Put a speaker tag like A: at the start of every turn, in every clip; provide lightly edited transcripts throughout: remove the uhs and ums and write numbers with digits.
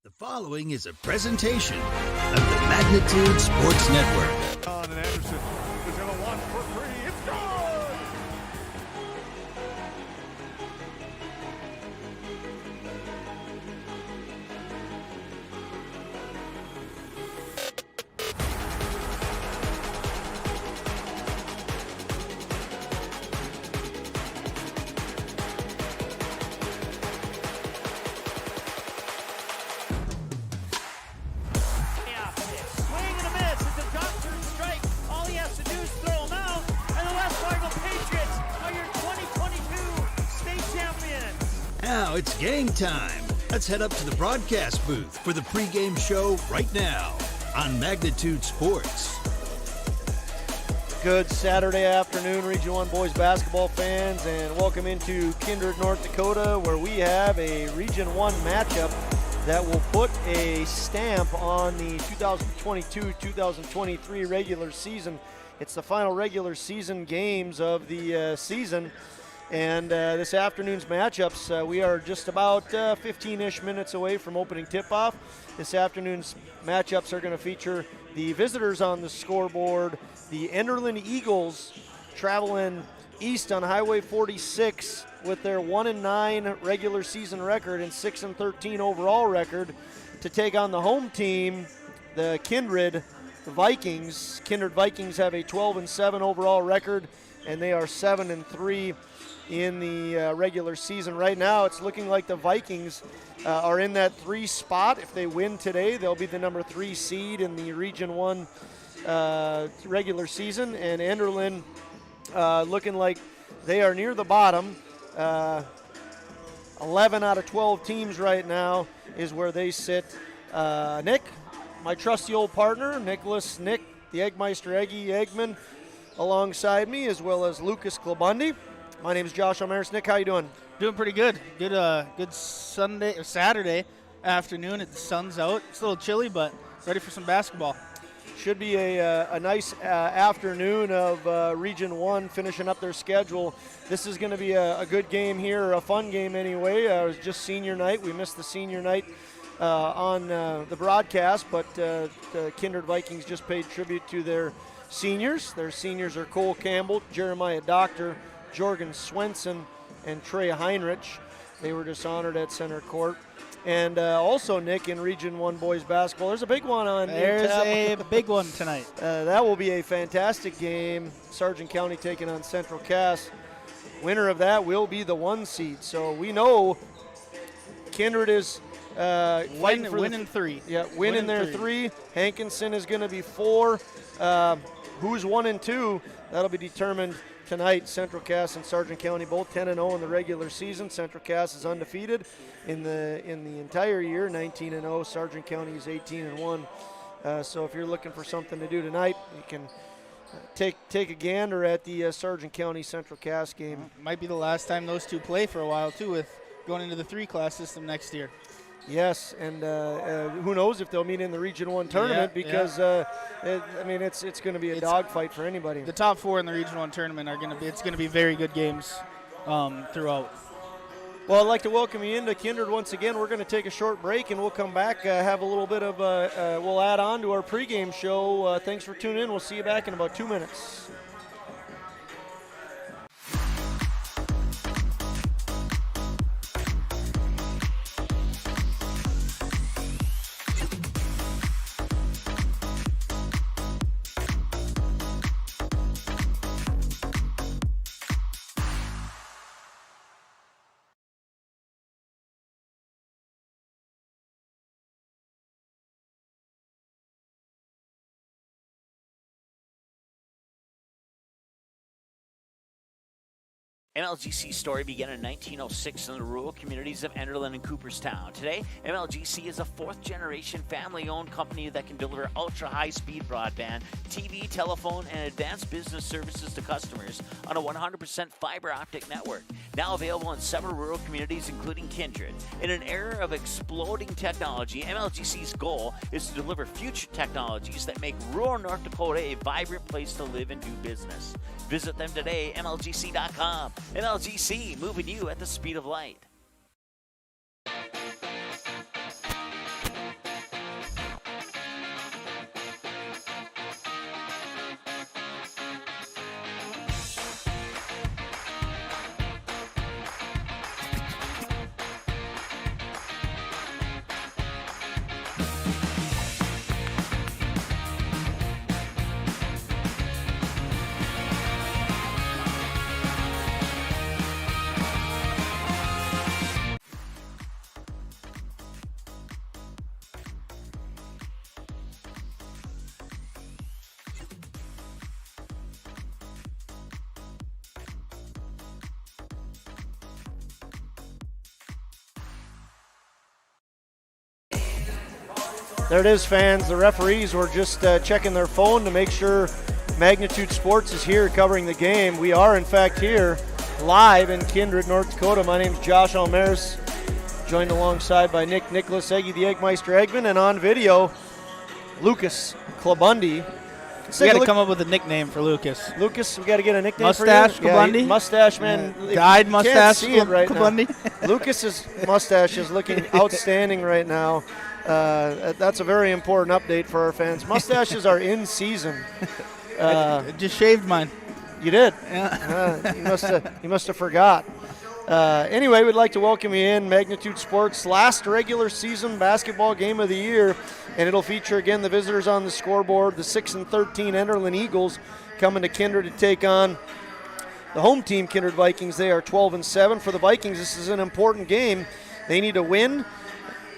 A: The following is a presentation of the Magnitude Sports Network.
B: And Anderson is going to launch for three. It's good!
A: Now it's game time. Let's head up to the broadcast booth for the pregame show right now on Magnitude Sports.
C: Good Saturday afternoon, Region 1 boys basketball fans, and welcome into Kindred, North Dakota, where we have a Region 1 matchup that will put a stamp on the 2022-2023 regular season. It's the final regular season games of the season. And this afternoon's matchups, we are just about 15-ish minutes away from opening tip-off. This afternoon's matchups are going to feature the visitors on the scoreboard, the Enderlin Eagles, traveling east on Highway 46 with their 1-9 regular season record and 6-13 overall record, to take on the home team, the Kindred Vikings. Kindred Vikings have a 12-7 overall record, and they are 7-3 in the regular season. Right now, it's looking like the Vikings are in that 3 spot. If they win today, they'll be the number 3 seed in the Region 1 regular season. And Enderlin looking like they are near the bottom. 11 out of 12 teams right now is where they sit. Nick, my trusty old partner, Nick, the Eggmeister Eggy Eggman, alongside me, as well as Lucas Klabundi. My name is Josh Almaris. Nick, how you doing?
D: Doing pretty good. Good Sunday or Saturday afternoon. The sun's out. It's a little chilly, but ready for some basketball.
C: Should be a nice afternoon of Region 1 finishing up their schedule. This is going to be a good game here, a fun game anyway. It was just senior night. We missed the senior night on the broadcast, but the Kindred Vikings just paid tribute to their seniors. Their seniors are Cole Campbell, Jeremiah Doctor, Jorgen Swenson, and Trey Heinrich. They were just honored at center court. And also, Nick, in Region 1 boys basketball, there's a big one on.
D: There's a big one tonight.
C: That will be a fantastic game. Sargent County taking on Central Cass. Winner of that will be the 1 seed. So we know Kindred is
D: winning 3.
C: Yeah, winning their 3. Hankinson is going to be 4. Who's 1 and 2? That'll be determined tonight. Central Cass and Sargent County both 10-0 in the regular season. Central Cass is undefeated in the entire year, 19-0. Sargent County is 18-1. So if you're looking for something to do tonight, you can take a gander at the Sargent County Central Cass game.
D: Might be the last time those two play for a while too, with going into the 3-class system next year.
C: Yes, and who knows if they'll meet in the Region 1 tournament, because it's going to be a dogfight for anybody.
D: The top 4 in the Region 1 tournament are going to be very good games throughout.
C: Well, I'd like to welcome you into Kindred once again. We're going to take a short break, and we'll come back, have a little bit of we'll add on to our pregame show. Thanks for tuning in. We'll see you back in about 2 minutes.
E: MLGC's story began in 1906 in the rural communities of Enderlin and Cooperstown. Today, MLGC is a 4th-generation family-owned company that can deliver ultra-high-speed broadband, TV, telephone, and advanced business services to customers on a 100% fiber optic network. Now available in several rural communities, including Kindred. In an era of exploding technology, MLGC's goal is to deliver future technologies that make rural North Dakota a vibrant place to live and do business. Visit them today, MLGC.com. MLGC, moving you at the speed of light.
C: There it is, fans. The referees were just checking their phone to make sure Magnitude Sports is here covering the game. We are, in fact, here live in Kindred, North Dakota. My name's Josh Almaris, joined alongside by Nicholas, Eggy the Eggmeister Eggman, and on video, Lucas Klabundi.
D: We got to come up with a nickname for Lucas.
C: Lucas, we got to get a nickname
D: Mustache
C: for you.
D: Klabundi?
C: Mustache man.
D: Dyed mustache
C: Can't see it right
D: Klabundi?
C: now. Lucas's mustache is looking outstanding right now. That's a very important update for our fans. Mustaches are in season.
D: Just shaved mine.
C: You did?
D: Yeah.
C: You must have forgot. Anyway, we'd like to welcome you in Magnitude Sports' last regular season basketball game of the year, and it'll feature again the visitors on the scoreboard, the 6-13 Enderlin Eagles coming to Kindred to take on the home team, Kindred Vikings. They are 12-7. For the Vikings, this is an important game. They need to win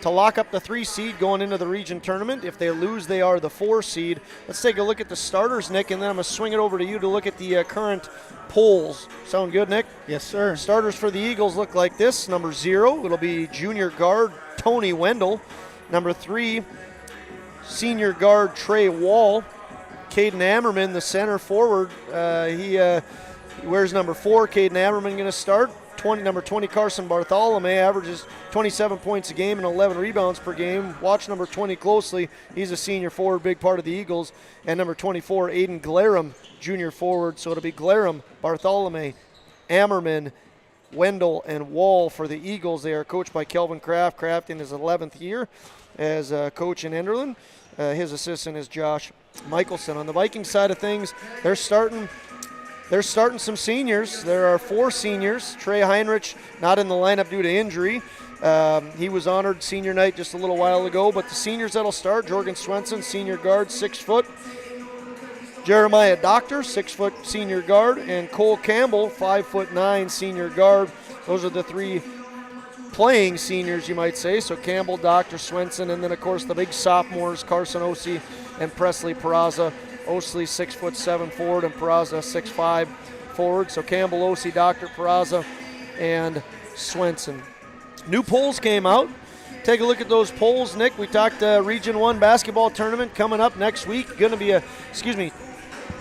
C: to lock up the 3 seed going into the region tournament. If they lose, they are the 4 seed. Let's take a look at the starters, Nick, and then I'm going to swing it over to you to look at the current polls. Sound good, Nick?
D: Yes, sir.
C: Starters for the Eagles look like this. Number 0, it'll be junior guard Tony Wendell. Number 3, senior guard Trey Wall. Caden Ammerman, the center forward, he wears number 4. Caden Ammerman going to start. Number 20, Carson Bartholomew, averages 27 points a game and 11 rebounds per game. Watch number 20 closely. He's a senior forward, big part of the Eagles. And number 24, Aiden Glarum, junior forward. So it'll be Glarum, Bartholomew, Ammerman, Wendell, and Wall for the Eagles. They are coached by Kelvin Kraft. Kraft in his 11th year as a coach in Enderlin. His assistant is Josh Michelson. On the Viking side of things, they're starting some seniors. There are 4 seniors. Trey Heinrich not in the lineup due to injury. He was honored senior night just a little while ago. But the seniors that'll start, Jorgen Swenson, senior guard, 6 foot. Jeremiah Doctor, 6 foot senior guard. And Cole Campbell, 5'9", senior guard. Those are the 3 playing seniors, you might say. So Campbell, Doctor, Swenson, and then, of course, the big sophomores, Carson Osey and Presley Peraza. Osley 6'7" forward and Peraza 6'5" forward. So Campbell, Osey, Dr. Peraza, and Swenson. New polls came out. Take a look at those polls, Nick. We talked Region 1 basketball tournament coming up next week. Going to be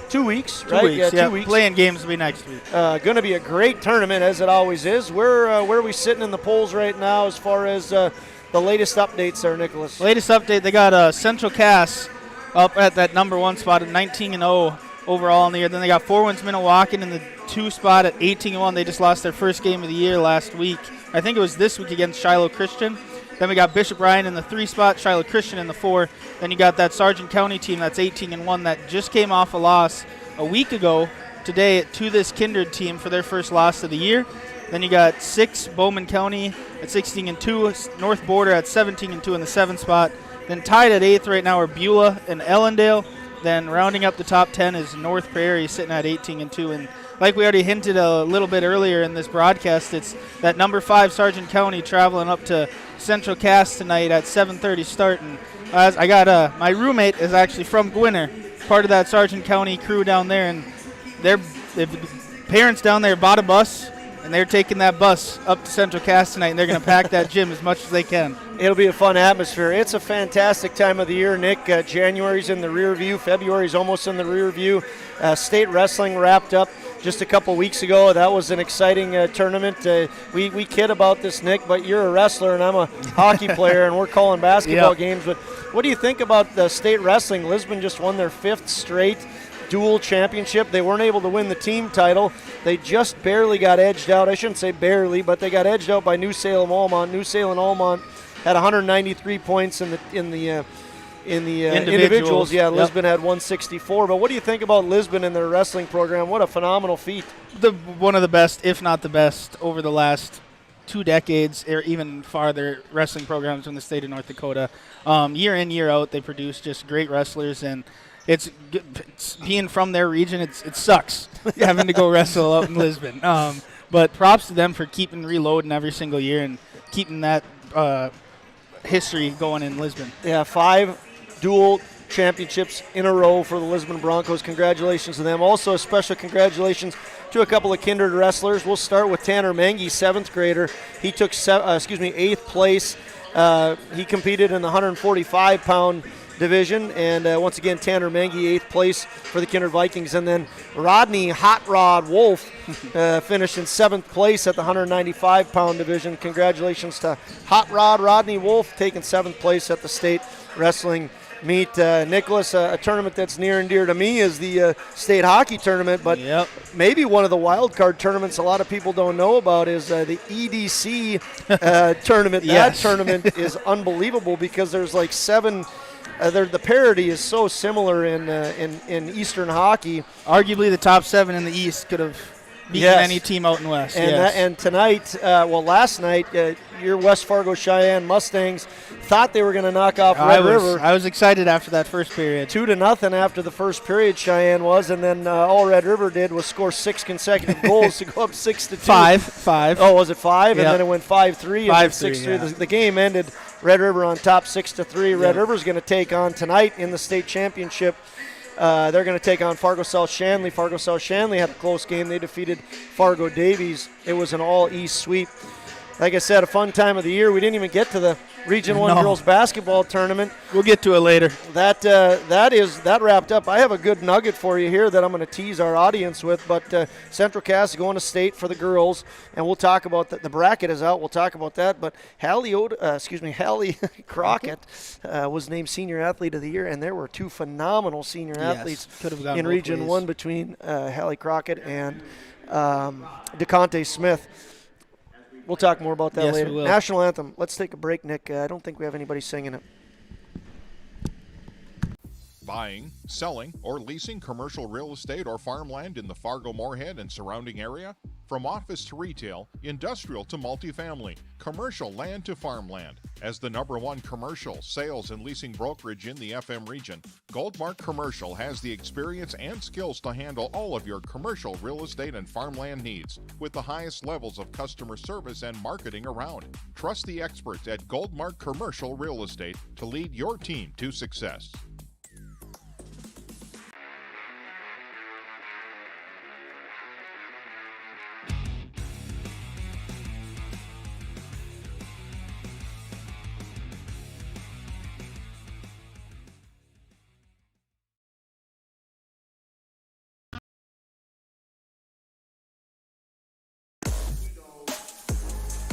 C: 2 weeks, right?
D: 2 weeks,
C: yeah, 2 weeks.
D: Playing games will be next week.
C: Going to be a great tournament, as it always is. Where are we sitting in the polls right now as far as the latest updates there, Nicholas?
D: Latest update, they got Central Cass up at that number 1 spot at 19-0 overall in the year. Then they got Four Winds Minnewacan in the 2 spot at 18-1. They just lost their first game of the year last week. I think it was this week against Shiloh Christian. Then we got Bishop Ryan in the 3 spot, Shiloh Christian in the 4. Then you got that Sargent County team that's 18-1 that just came off a loss a week ago today to this Kindred team for their first loss of the year. Then you got 6 Bowman County at 16-2, North Border at 17-2 in the 7 spot. Then tied at 8th right now are Beulah and Ellendale. Then rounding up the top 10 is North Prairie sitting at 18-2. And like we already hinted a little bit earlier in this broadcast, it's that number 5 Sargent County traveling up to Central Cass tonight at 7:30 start. And I got my roommate is actually from Gwinner, part of that Sargent County crew down there, and their parents down there bought a bus. And they're taking that bus up to Central Cass tonight, and they're going to pack that gym as much as they can.
C: It'll be a fun atmosphere. It's a fantastic time of the year, Nick. January's in the rear view. February's almost in the rear view. State wrestling wrapped up just a couple weeks ago. That was an exciting tournament. We kid about this, Nick, but you're a wrestler, and I'm a hockey player, and we're calling basketball games. But what do you think about the state wrestling? Lisbon just won their 5th straight dual championship. They weren't able to win the team title. They just barely got edged out. I shouldn't say barely, but they got edged out by New Salem Almont. New Salem Almont had 193 points in the individuals. Yeah, Lisbon had 164. But what do you think about Lisbon and their wrestling program? What a phenomenal feat.
D: One of the best, if not the best, over the last 2 decades or even farther wrestling programs in the state of North Dakota. Year in, year out, they produce just great wrestlers, and it's being from their region, it sucks having to go wrestle out in Lisbon. But props to them for keeping reloading every single year and keeping that history going in Lisbon.
C: Yeah, 5 dual championships in a row for the Lisbon Broncos. Congratulations to them. Also, a special congratulations to a couple of Kindred wrestlers. We'll start with Tanner Mengi, 7th grader. He took 8th place He competed in the 145-pound division, and once again, Tanner Mengi, 8th place for the Kindred Vikings. And then Rodney Hot Rod Wolf finished in 7th place at the 195-pound division. Congratulations to Hot Rod Rodney Wolf, taking 7th place at the state wrestling meet. Nicholas, a tournament that's near and dear to me is the state hockey tournament, but maybe one of the wild card tournaments a lot of people don't know about is the EDC tournament. That tournament is unbelievable because there's like 7. The parity is so similar in Eastern hockey.
D: Arguably, the top 7 in the East could have beaten any team out in West.
C: And tonight, last night, your West Fargo Cheyenne Mustangs thought they were going to knock off Red River.
D: I was excited after that first period.
C: 2-0 after the first period, Cheyenne was, and then all Red River did was score 6 consecutive goals to go up 6-2.
D: 5.
C: Oh, was it 5?
D: Yep.
C: And then it went 5-3 and 6-3.
D: Yeah.
C: The game ended Red River on top 6-3. Red River's going to take on tonight in the state championship. They're going to take on Fargo South Shanley. Fargo South Shanley had a close game. They defeated Fargo Davies. It was an all-East sweep. Like I said, a fun time of the year. We didn't even get to the Region 1 girls basketball tournament.
D: We'll get to it later.
C: That wrapped up. I have a good nugget for you here that I'm going to tease our audience with. But Central Cass is going to state for the girls, and we'll talk about the bracket is out. We'll talk about that. But Hallie Crockett was named Senior Athlete of the Year, and there were 2 phenomenal senior athletes in Region 1 between Hallie Crockett and DeConte Smith. We'll talk more about that later. National Anthem. Let's take a break, Nick. I don't think we have anybody singing it.
B: Buying, selling, or leasing commercial real estate or farmland in the Fargo-Moorhead and surrounding area? From office to retail, industrial to multifamily, commercial land to farmland. As the #1 commercial, sales, and leasing brokerage in the FM region, Goldmark Commercial has the experience and skills to handle all of your commercial real estate and farmland needs with the highest levels of customer service and marketing around. Trust the experts at Goldmark Commercial Real Estate to lead your team to success.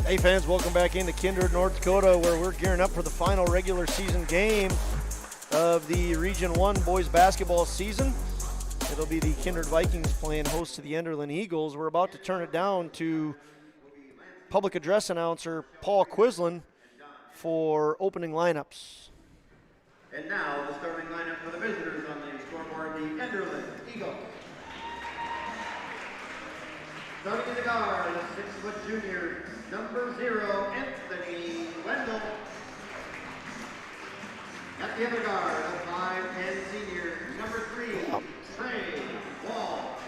C: Hey fans, welcome back into Kindred, North Dakota, where we're gearing up for the final regular season game of the Region 1 boys basketball season. It'll be the Kindred Vikings playing host to the Enderlin Eagles. We're about to turn it down to public address announcer Paul Quislin for opening lineups.
F: And now the starting lineup for the visitors on the scoreboard, the Enderlin Eagles. Starting in the guard, the 6-foot junior, number 0, Anthony Wendell. At the other guard, a 5'10" senior, number 3, Trey Wall.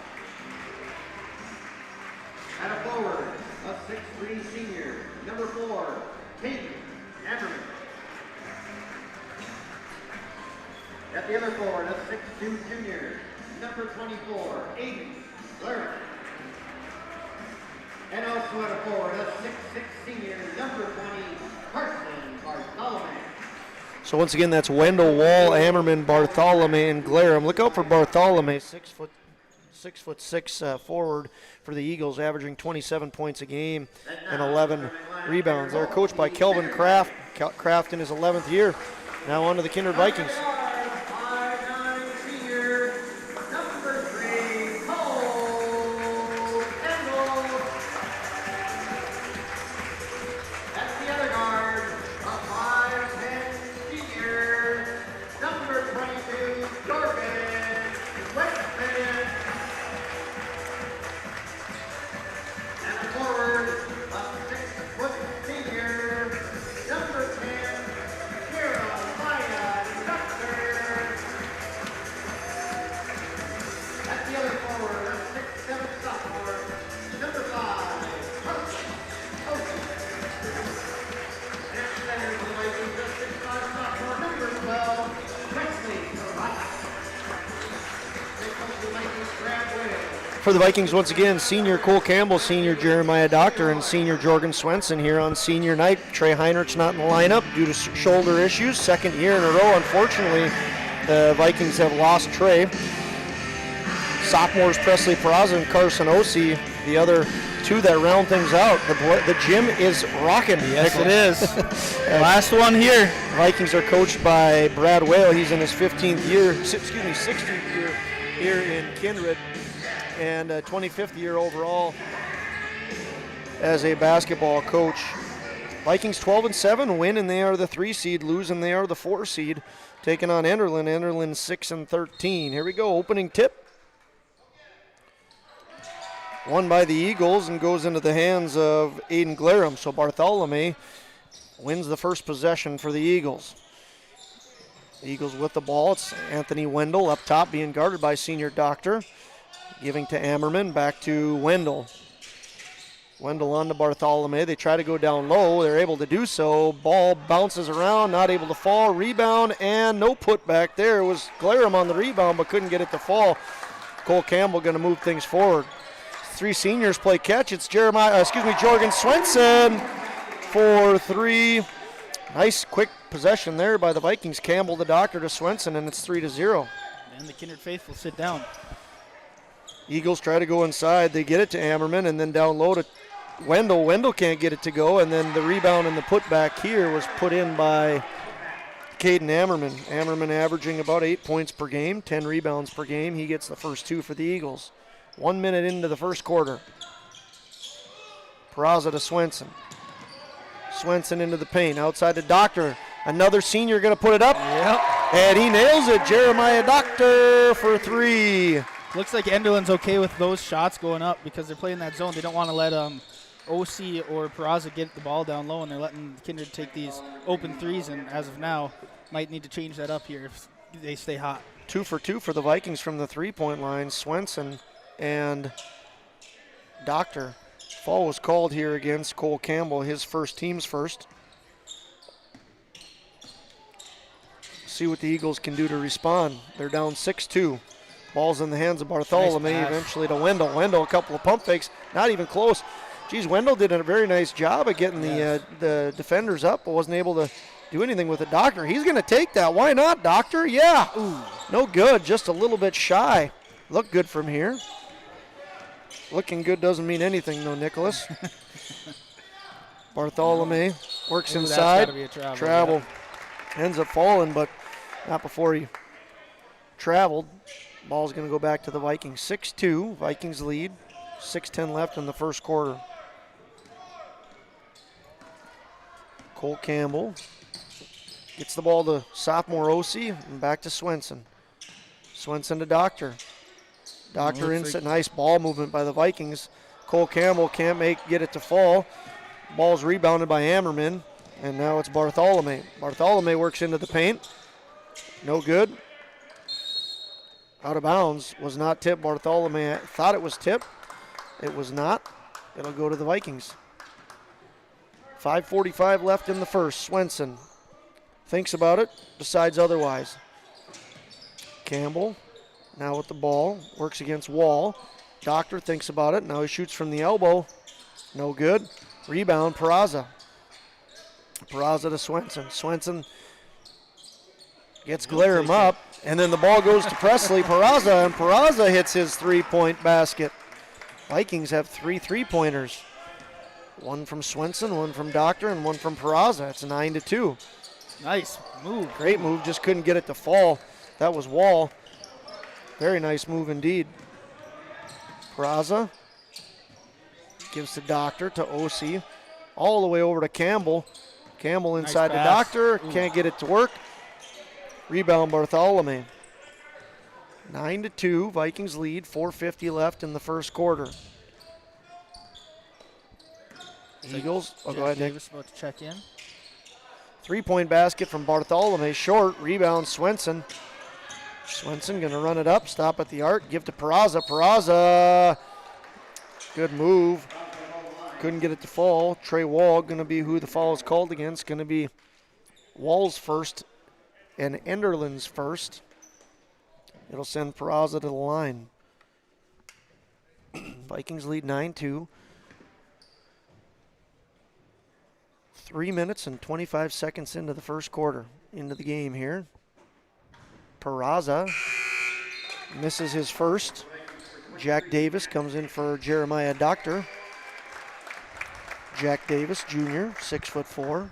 F: At a forward, a 6'3" senior, number 4, Peyton Ammerman. At the other forward, a 6'2" junior, number 24, Aiden Blair. And also at a forward, a 6'6" senior, number 20, Carson Bartholomew.
C: So once again, that's Wendell, Wall, Ammerman, Bartholomew, and Glarum. Look out for Bartholomew, 6'6" forward for the Eagles, averaging 27 points a game and 11 rebounds. They're coached by Kelvin Kraft. Kraft in his 11th year. Now on to the Kindred Vikings. For the Vikings, once again, senior Cole Campbell, senior Jeremiah Doctor, and senior Jorgen Swenson here on senior night. Trey Heinrich's not in the lineup due to shoulder issues. Second year in a row, unfortunately, the Vikings have lost Trey. Sophomores Presley Peraza and Carson Ossie, the other two that round things out. The gym is rocking.
D: Yes, it is. Last one here.
C: Vikings are coached by Brad Whale. He's in his 16th year here in Kindred, and 25th year overall as a basketball coach. Vikings 12-7, win and they are the 3 seed, lose and they are the 4 seed. Taking on Enderlin. Enderlin 6-13. Here we go, opening tip. Won by the Eagles and goes into the hands of Aiden Glarum. So Bartholomew wins the first possession for the Eagles. The Eagles with the ball. It's Anthony Wendell up top being guarded by senior Doctor. Giving to Ammerman, back to Wendell. Wendell on to Bartholomew. They try to go down low. They're able to do so. Ball bounces around, not able to fall. Rebound and no putback there. It was Glarum on the rebound but couldn't get it to fall. Cole Campbell going to move things forward. 3 seniors play catch. It's Jorgen Swenson for 3. Nice quick possession there by the Vikings. Campbell, the Doctor, to Swenson, and it's 3-0.
D: And the Kindred faithful sit down.
C: Eagles try to go inside. They get it to Ammerman and then down low to Wendell. Wendell can't get it to go, and then the rebound and the putback here was put in by Caden Ammerman. Ammerman averaging about 8 points per game, 10 rebounds per game. He gets the first 2 for the Eagles. 1 minute into the first quarter. Peraza to Swenson. Swenson into the paint, outside to Doctor. Another senior going to put it up.
D: Yep.
C: And he nails it. Jeremiah Doctor for 3.
D: Looks like Enderlin's okay with those shots going up because they're playing that zone. They don't want to let OC or Peraza get the ball down low, and they're letting Kindred take these open threes, and as of now, might need to change that up here if they stay hot.
C: 2 for 2 for the Vikings from the three-point line. Swenson and Doctor. Foul was called here against Cole Campbell, his team's first. See what the Eagles can do to respond. They're down 6-2. Ball's in the hands of Bartholomew,
D: nice
C: eventually to Wendell. Wendell, a couple of pump fakes, not even close. Geez, Wendell did a very nice job of getting the defenders up, but wasn't able to do anything with the Doctor. He's going to take that. Why not, Doctor? Yeah. Ooh. No good, just a little bit shy. Look good from here. Looking good doesn't mean anything, though, Nicholas. Bartholomew works inside.
D: That's gotta be a
C: travel. Yeah. Ends up falling, but not before he traveled. Ball's going to go back to the Vikings. 6-2, Vikings lead. 6:10 left in the first quarter. Cole Campbell gets the ball to sophomore Ossie and back to Swenson. Swenson to Doctor. Doctor inside, nice ball movement by the Vikings. Cole Campbell can't get it to fall. Ball's rebounded by Ammerman, and now it's Bartholomew. Bartholomew works into the paint. No good. Out of bounds. Was not tipped. Bartholomew thought it was tipped. It was not. It'll go to the Vikings. 5:45 left in the first. Swenson thinks about it, decides otherwise. Campbell now with the ball, works against Wall. Doctor thinks about it. Now he shoots from the elbow. No good. Rebound, Peraza. Peraza to Swenson. Swenson gets Glarum up, and then the ball goes to Presley Peraza, and Peraza hits his three-point basket. Vikings have 3 3-pointers. One from Swenson, one from Doctor, and one from Peraza. It's 9-2.
D: Nice move.
C: Great move, just couldn't get it to fall. That was Wall. Very nice move indeed. Peraza gives to Doctor, to Ossie, all the way over to Campbell. Campbell inside the Doctor, can't get it to work. Rebound Bartholomew. 9-2, Vikings lead, 4:50 left in the first quarter. Eagles, go ahead, Nick.
D: Davis about to check in.
C: 3-point basket from Bartholomew, short, rebound Swenson. Swenson gonna run it up, stop at the arc, give to Peraza. Peraza, good move. Couldn't get it to fall. Trey Wall gonna be who the foul is called against. Gonna be Wall's first and Enderlin's first. It'll send Peraza to the line. Vikings lead 9-2. 3 minutes and 25 seconds into the first quarter, into the game here. Peraza misses his first. Jack Davis comes in for Jeremiah Doctor. Jack Davis, Jr., 6'4".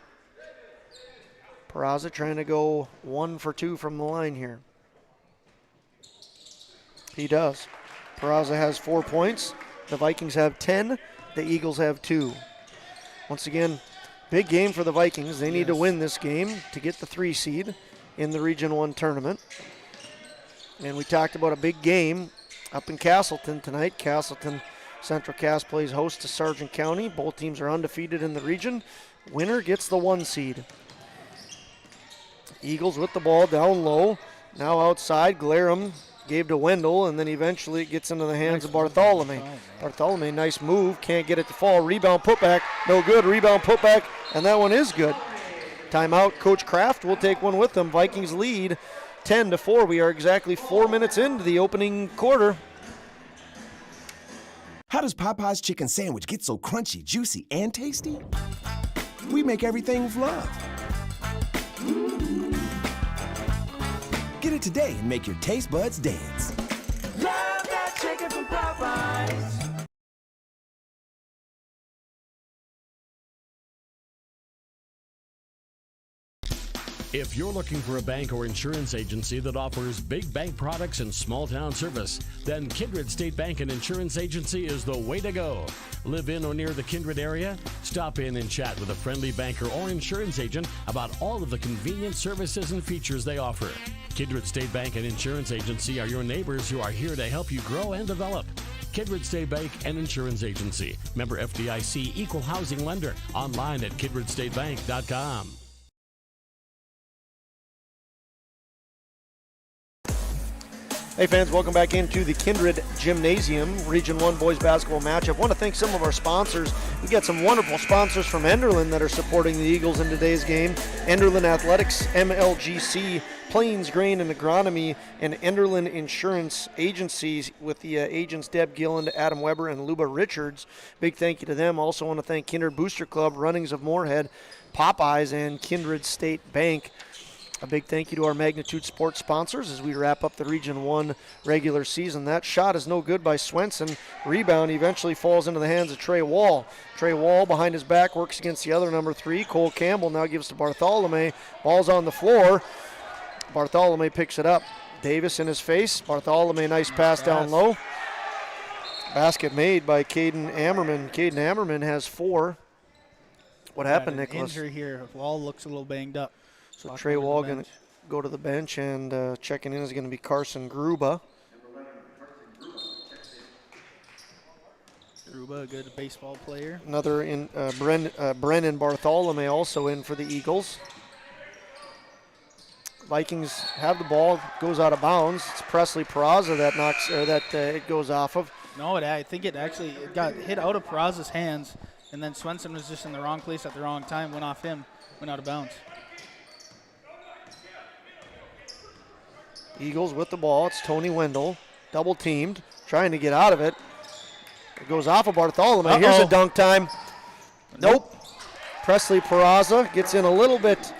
C: Peraza trying to go 1 for 2 from the line here. He does. Peraza has 4 points. The Vikings have 10. The Eagles have 2. Once again, big game for the Vikings. They need to win this game to get the 3 seed in the Region 1 tournament. And we talked about a big game up in Castleton tonight. Castleton Central Cass plays host to Sargent County. Both teams are undefeated in the region. Winner gets the 1 seed. Eagles with the ball down low. Now outside, Glarum gave to Wendell, and then eventually it gets into the hands of Bartholomew. Bartholomew, nice move, can't get it to fall. Rebound, putback, no good. Rebound, putback, and that one is good. Timeout, Coach Kraft will take one with them. Vikings lead 10-4. We are exactly 4 minutes into the opening quarter.
G: How does Popeye's chicken sandwich get so crunchy, juicy, and tasty? We make everything with love. Get it today and make your taste buds dance. Love that chicken from Popeyes.
H: If you're looking for a bank or insurance agency that offers big bank products and small town service, then Kindred State Bank and Insurance Agency is the way to go. Live in or near the Kindred area? Stop in and chat with a friendly banker or insurance agent about all of the convenient services and features they offer. Kindred State Bank and Insurance Agency are your neighbors who are here to help you grow and develop. Kindred State Bank and Insurance Agency. Member FDIC, equal housing lender. Online at kindredstatebank.com.
C: Hey fans, welcome back into the Kindred Gymnasium Region 1 boys basketball matchup. I want to thank some of our sponsors. We got some wonderful sponsors from Enderlin that are supporting the Eagles in today's game. Enderlin Athletics, MLGC, Plains Grain and Agronomy, and Enderlin Insurance Agencies with the agents Deb Gilland, Adam Weber, and Luba Richards. Big thank you to them. Also want to thank Kindred Booster Club, Runnings of Moorhead, Popeyes, and Kindred State Bank. A big thank you to our Magnitude Sports sponsors as we wrap up the Region 1 regular season. That shot is no good by Swenson. Rebound eventually falls into the hands of Trey Wall. Trey Wall behind his back works against the other number 3. Cole Campbell now gives to Bartholomew. Ball's on the floor. Bartholomew picks it up. Davis in his face. Bartholomew, nice pass down low. Basket made by Caden Ammerman. Caden Ammerman has 4. What happened, Nicholas?
D: Injury here. Wall looks a little banged up.
C: So Trey Wall going to go to the bench, and checking in is going to be Carson Gruba.
D: Gruba, a good baseball player.
C: Another in Brennan Bartholomew also in for the Eagles. Vikings have the ball, goes out of bounds. It's Presley Peraza that knocks, or that it goes off of.
D: No, I think it actually got hit out of Peraza's hands, and then Swenson was just in the wrong place at the wrong time, went off him, went out of bounds.
C: Eagles with the ball. It's Tony Wendell, double teamed, trying to get out of it. It goes off of Bartholomew. Here's a dunk time. Nope. Presley Peraza gets in a little bit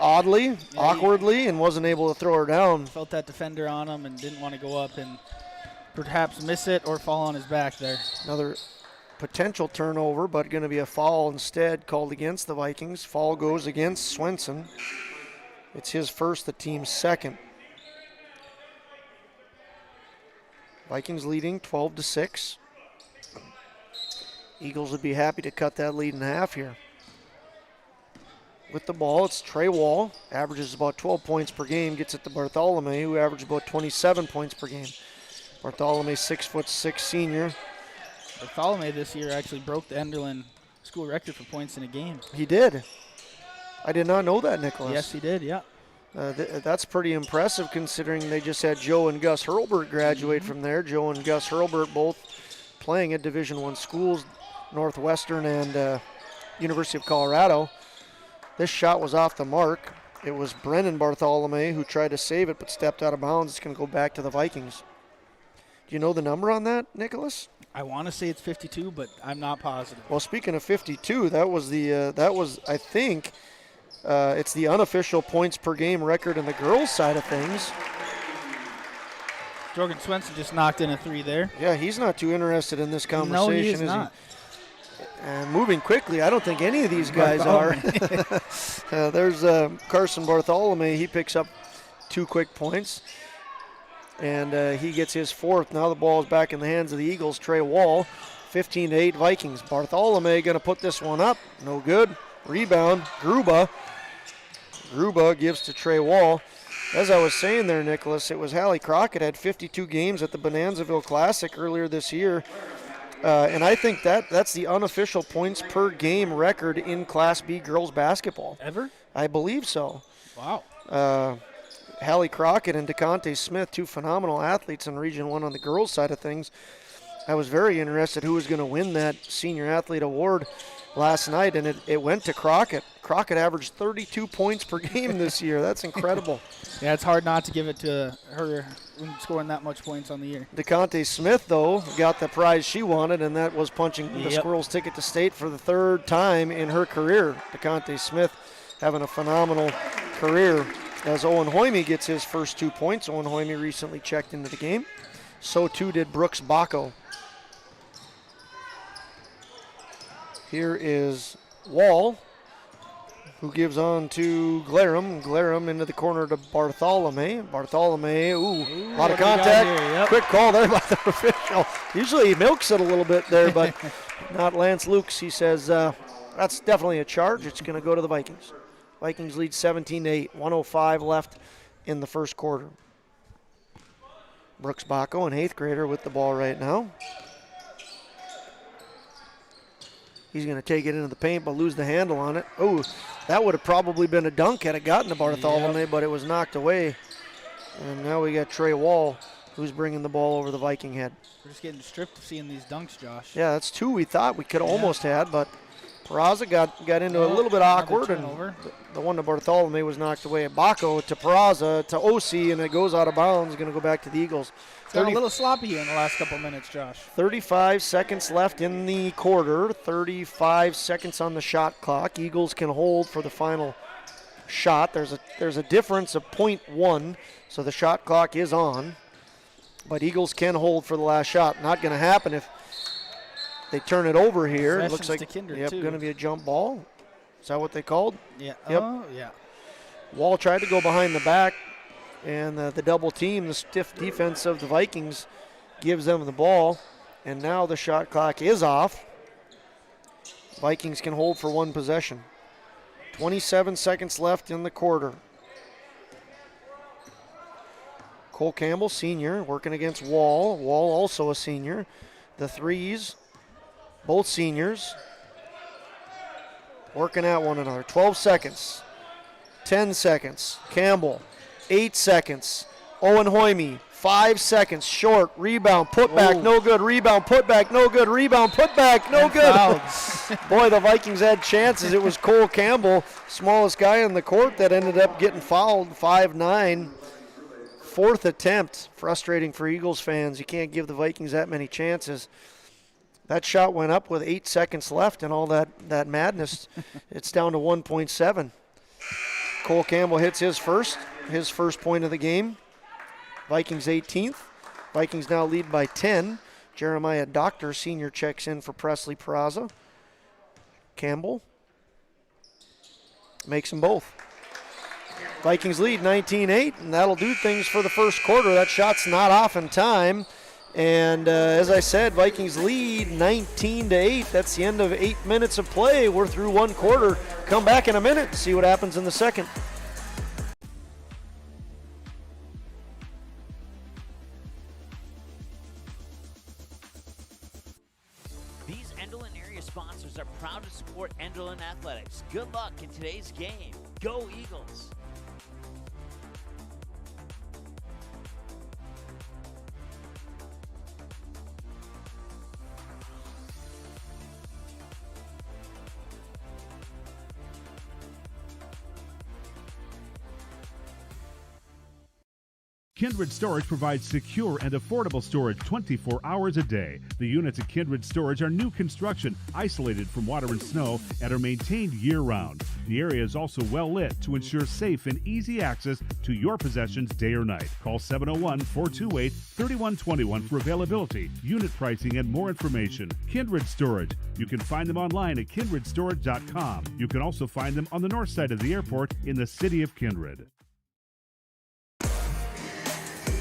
C: oddly, awkwardly, and wasn't able to throw her down.
D: Felt that defender on him and didn't want to go up and perhaps miss it or fall on his back there.
C: Another potential turnover, but going to be a foul instead called against the Vikings. Foul goes against Swenson. It's his first, the team's second. Vikings leading 12-6. Eagles would be happy to cut that lead in half here. With the ball, it's Trey Wall, averages about 12 points per game, gets it to Bartholomew, who averages about 27 points per game. Bartholomew, 6'6" senior.
D: Bartholomew this year actually broke the Enderlin school record for points in a game.
C: He did. I did not know that, Nicholas.
D: Yes, he did, yeah.
C: That's pretty impressive considering they just had Joe and Gus Hurlbert graduate from there. Joe and Gus Hurlbert both playing at Division I schools, Northwestern and University of Colorado. This shot was off the mark. It was Brennan Bartholomew who tried to save it but stepped out of bounds. It's going to go back to the Vikings. Do you know the number on that, Nicholas?
D: I want to say it's 52, but I'm not positive.
C: Well, speaking of 52, that was I think, it's the unofficial points per game record in the girls' side of things.
D: Jorgen Swenson just knocked in a 3 there.
C: Yeah, he's not too interested in this conversation,
D: No, he is
C: he?
D: not.
C: And moving quickly, I don't think any of these guys are. There's Carson Bartholomew. He picks up 2 quick points. And he gets his 4th. Now the ball is back in the hands of the Eagles. Trey Wall, 15-8 Vikings. Bartholomew going to put this one up. No good. Rebound, Gruba. Gruba gives to Trey Wall. As I was saying there, Nicholas, it was Hallie Crockett had 52 games at the Bonanzaville Classic earlier this year. And I think that's the unofficial points per game record in Class B girls basketball.
D: Ever?
C: I believe so.
D: Wow.
C: Hallie Crockett and DeConte Smith, 2 phenomenal athletes in Region 1 on the girls' side of things. I was very interested who was going to win that Senior Athlete Award last night, and it went to Crockett. Crockett averaged 32 points per game this year. That's incredible.
D: Yeah, it's hard not to give it to her when scoring that much points on the year.
C: DeConte Smith, though, got the prize she wanted, and that was punching the Squirrels' ticket to state for the 3rd time in her career. DeConte Smith having a phenomenal career. As Owen Hoyme gets his first 2 points. Owen Hoyme recently checked into the game. So too did Brooks Bacco. Here is Wall, who gives on to Glarum. Glarum into the corner to Bartholomew. Bartholomew, a lot of contact.
D: Here, yep.
C: Quick call there by the official. Usually he milks it a little bit there, but not Lance Lukes. He says that's definitely a charge. It's going to go to the Vikings. Vikings lead 17-8, 1:05 left in the first quarter. Brooks Bacco, an 8th grader, with the ball right now. He's going to take it into the paint but lose the handle on it. Oh, that would have probably been a dunk had it gotten to Bartholomew, but it was knocked away. And now we got Trey Wall, who's bringing the ball over the Viking head.
D: We're just getting stripped of seeing these dunks, Josh.
C: Yeah, that's 2 we thought we could have almost had, but Peraza got into a little bit awkward, and the one to Bartholomew was knocked away. Bacco to Peraza to Osi, and it goes out of bounds. Going to go back to the Eagles.
D: It's got a little sloppy here in the last couple minutes, Josh.
C: 35 seconds left in the quarter. 35 seconds on the shot clock. Eagles can hold for the final shot. There's a difference of 0.1, so the shot clock is on. But Eagles can hold for the last shot. Not going to happen if they turn it over here. It looks like going to be a jump ball. Is that what they called?
D: Yeah.
C: Yep.
D: Oh, yeah.
C: Wall tried to go behind the back, and the double team, the stiff defense of the Vikings, gives them the ball. And now the shot clock is off. Vikings can hold for 1 possession. 27 seconds left in the quarter. Cole Campbell, senior, working against Wall. Wall also a senior. The threes, both seniors, working at one another. 12 seconds, 10 seconds. Campbell, 8 seconds. Owen Hoyme, 5 seconds. Short, rebound, put back, no good. Rebound, put back, no good. Rebound, put back, no good. Boy, the Vikings had chances. It was Cole Campbell, smallest guy in the court, that ended up getting fouled, 5'9". 4th attempt. Frustrating for Eagles fans. You can't give the Vikings that many chances. That shot went up with 8 seconds left and all that madness. It's down to 1.7. Cole Campbell hits his first point of the game. Vikings 18th. Vikings now lead by 10. Jeremiah Doctor, senior, checks in for Presley Peraza. Campbell makes them both. Vikings lead 19-8, and that'll do things for the first quarter. That shot's not off in time. And as I said, Vikings lead 19-8. That's the end of 8 minutes of play. We're through 1 quarter. Come back in a minute and see what happens in the second.
E: These Enderlin area sponsors are proud to support Enderlin Athletics. Good luck in today's game. Go Eagles!
I: Kindred Storage provides secure and affordable storage 24 hours a day. The units at Kindred Storage are new construction, isolated from water and snow, and are maintained year-round. The area is also well lit to ensure safe and easy access to your possessions day or night. Call 701-428-3121 for availability, unit pricing, and more information. Kindred Storage. You can find them online at kindredstorage.com. You can also find them on the north side of the airport in the city of Kindred.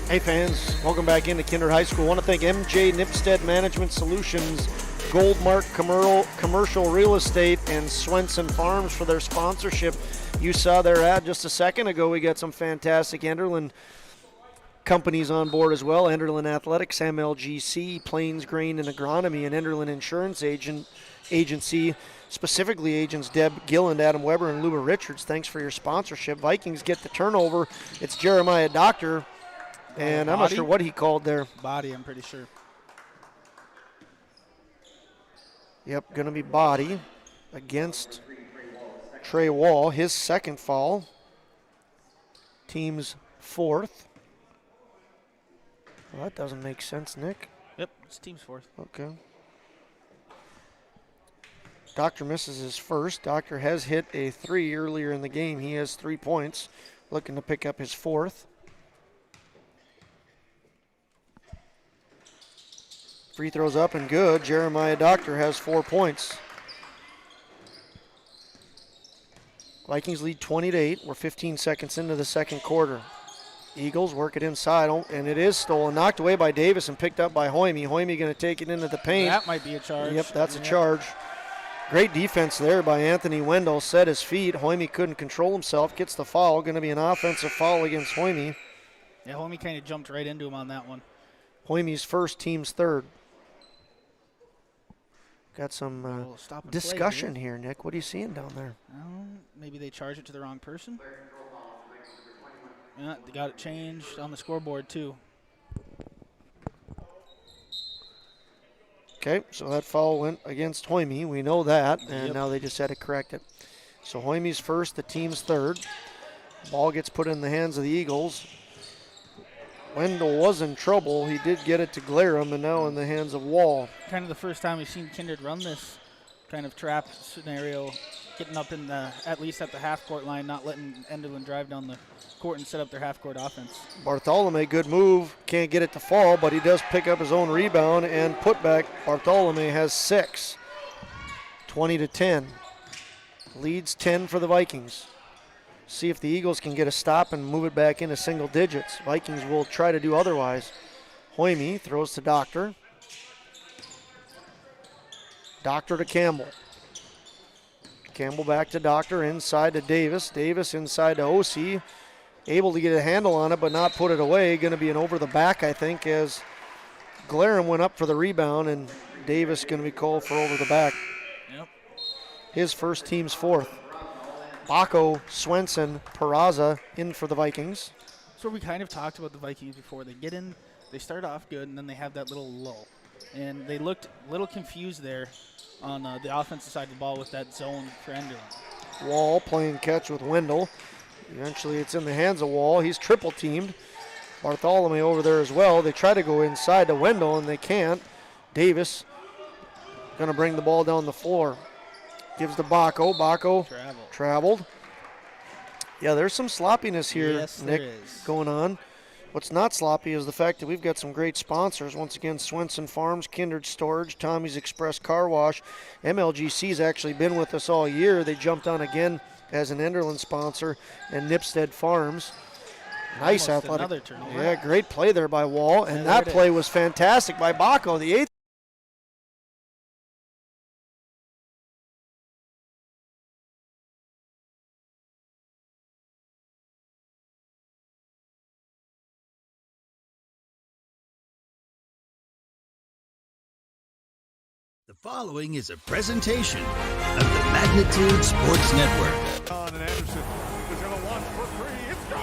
C: Hey fans, welcome back into Kindred High School. I want to thank MJ Nipstead Management Solutions, Goldmark Commercial Real Estate, and Swenson Farms for their sponsorship. You saw their ad just a second ago. We got some fantastic Enderlin companies on board as well. Enderlin Athletics, MLGC, Plains Grain and Agronomy, and Enderlin Insurance Agency, specifically agents Deb Gilland, Adam Weber, and Luba Richards. Thanks for your sponsorship. Vikings get the turnover. It's Jeremiah Doctor. And I'm not sure what he called there.
D: Body, I'm pretty sure.
C: Yep, going to be body against Trey Wall. His second foul. Team's fourth. Well, that doesn't make sense, Nick.
D: Yep, it's team's fourth.
C: Okay. Doctor misses his first. Doctor has hit a 3 earlier in the game. He has 3 points. Looking to pick up his fourth. Free throws up and good. Jeremiah Doctor has 4 points. Vikings lead 20-8. We're 15 seconds into the second quarter. Eagles work it inside, and it is stolen. Knocked away by Davis and picked up by Hoyme. Hoyme going to take it into the paint.
D: That might be a charge.
C: Yep, that's a charge. Great defense there by Anthony Wendell. Set his feet. Hoyme couldn't control himself. Gets the foul. Going to be an offensive foul against Hoyme.
D: Yeah, Hoyme kind of jumped right into him on that one.
C: Hoyme's first, team's third. Got some discussion here, Nick. What are you seeing down there?
D: Maybe they charged it to the wrong person. Yeah, they got it changed on the scoreboard, too.
C: Okay, so that foul went against Hoyme. We know that, and now they just had to correct it. So Hoyme's first, the team's third. Ball gets put in the hands of the Eagles. Wendell was in trouble. He did get it to Glarum, and now in the hands of Wall.
D: Kind of the first time we've seen Kindred run this kind of trap scenario, getting up in the, at least at the half-court line, not letting Enderlin drive down the court and set up their half-court offense.
C: Bartholomew, good move. Can't get it to fall, but he does pick up his own rebound and put back. Bartholomew has 6. 20-10. Leads 10 for the Vikings. See if the Eagles can get a stop and move it back into single digits. Vikings will try to do otherwise. Hoyme throws to Doctor. Doctor to Campbell. Campbell back to Doctor, inside to Davis. Davis inside to O.C. Able to get a handle on it, but not put it away. Going to be an over the back, I think, as Glarum went up for the rebound, and Davis going to be called for over the back.
D: Yep.
C: His first, team's fourth. Baco, Swenson, Peraza in for the Vikings.
D: So we kind of talked about the Vikings before. They get in, they start off good, and then they have that little lull. And they looked a little confused there on the offensive side of the ball with that zone for Enderlin.
C: Wall playing catch with Wendell. Eventually it's in the hands of Wall. He's triple teamed. Bartholomew over there as well. They try to go inside to Wendell, and they can't. Davis going to bring the ball down the floor. Gives to Baco. Baco traveled. Yeah, there's some sloppiness here,
D: yes,
C: Nick,
D: there is.
C: going on. What's not sloppy is the fact that we've got some great sponsors. Once again, Swenson Farms, Kindred Storage, Tommy's Express Car Wash. MLGC's actually been with us all year. They jumped on again as an Enderlin sponsor, and Nipstead Farms. Nice
D: Almost
C: athletic.
D: another turnover.
C: Yeah, great play there by Wall, and
D: Yeah,
C: that
D: there it
C: play
D: is.
C: was fantastic by Baco. The eighth.
A: The following is a presentation of the Magnitude Sports Network.
B: And Anderson is going to launch for 3. It's good!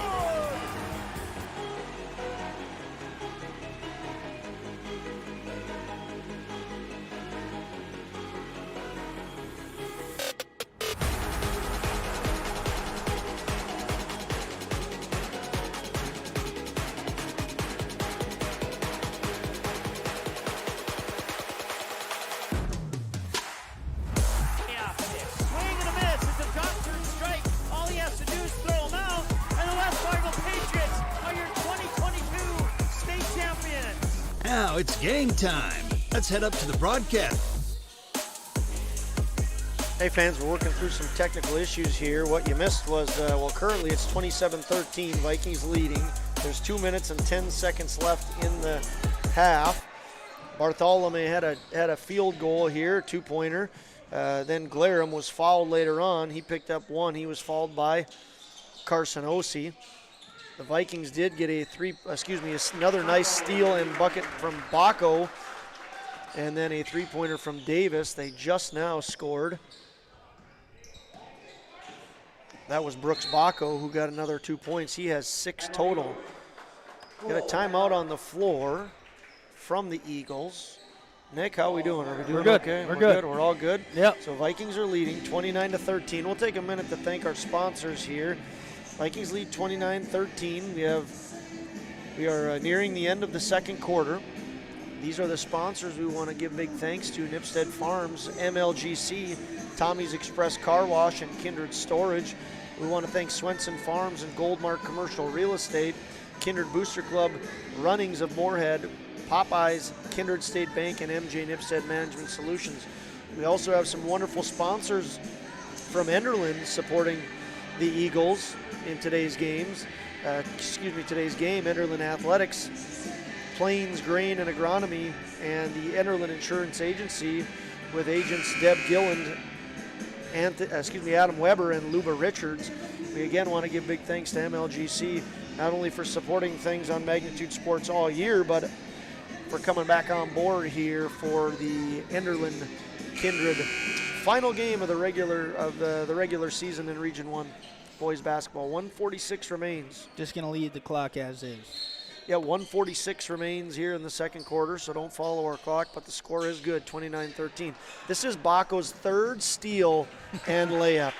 A: it's game time. Let's head up to the broadcast.
C: Hey fans, we're working through some technical issues here. What you missed was, currently it's 27-13, Vikings leading. There's 2 minutes and 10 seconds left in the half. Bartholomew had a field goal here, 2-pointer. Then Glarum was fouled later on. He picked up one. He was fouled by Carson Ossie. The Vikings did get another nice steal and bucket from Bacco, and then a 3-pointer from Davis. They just now scored. That was Brooks Bacco who got another 2 points. He has 6 total. Got a timeout on the floor from the Eagles. Nick, how are we doing? Are we doing
D: We're good.
C: okay?
D: We're good.
C: We're all good?
D: Yep.
C: So Vikings are leading 29-13. We'll take a minute to thank our sponsors here. Vikings lead 29-13. We are nearing the end of the second quarter. These are the sponsors we want to give big thanks to: Nipstead Farms, MLGC, Tommy's Express Car Wash, and Kindred Storage. We want to thank Swenson Farms and Goldmark Commercial Real Estate, Kindred Booster Club, Runnings of Moorhead, Popeyes, Kindred State Bank, and MJ Nipstead Management Solutions. We also have some wonderful sponsors from Enderlin supporting the Eagles in today's games. Today's game: Enderlin Athletics, Plains Grain and Agronomy, and the Enderlin Insurance Agency with agents Deb Gilland, Adam Weber, and Luba Richards. We again want to give big thanks to MLGC, not only for supporting things on Magnitude Sports all year, but for coming back on board here for the Enderlin Kindred final game of the regular season in Region 1 boys basketball. 1:46 remains.
D: Just going to lead the clock as is.
C: Yeah, 1:46 remains here in the second quarter, so don't follow our clock, but the score is good, 29-13. This is Bacco's third steal and layup.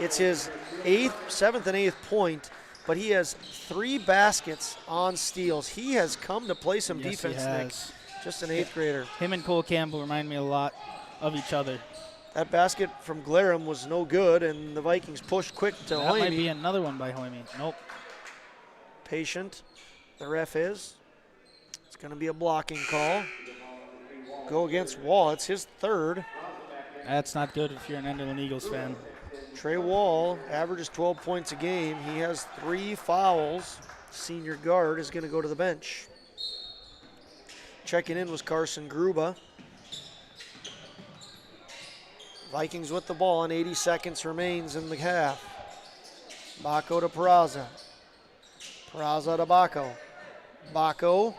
C: It's his 7th and 8th point, but he has 3 baskets on steals. He has come to play some defense, Nick. Just an 8th grader.
D: Him and Cole Campbell remind me a lot of each other.
C: That basket from Glarum was no good, and the Vikings pushed quick to Hoyme.
D: That might be another one by Hoyme. Nope.
C: Patient. The ref is. It's going to be a blocking call. Go against Wall. It's his 3rd.
D: That's not good if you're an Enderlin Eagles fan.
C: Trey Wall averages 12 points a game. He has 3 fouls. Senior guard is going to go to the bench. Checking in was Carson Gruba. Vikings with the ball, and 80 seconds remains in the half. Bacco to Peraza. Peraza to Bacco. Bacco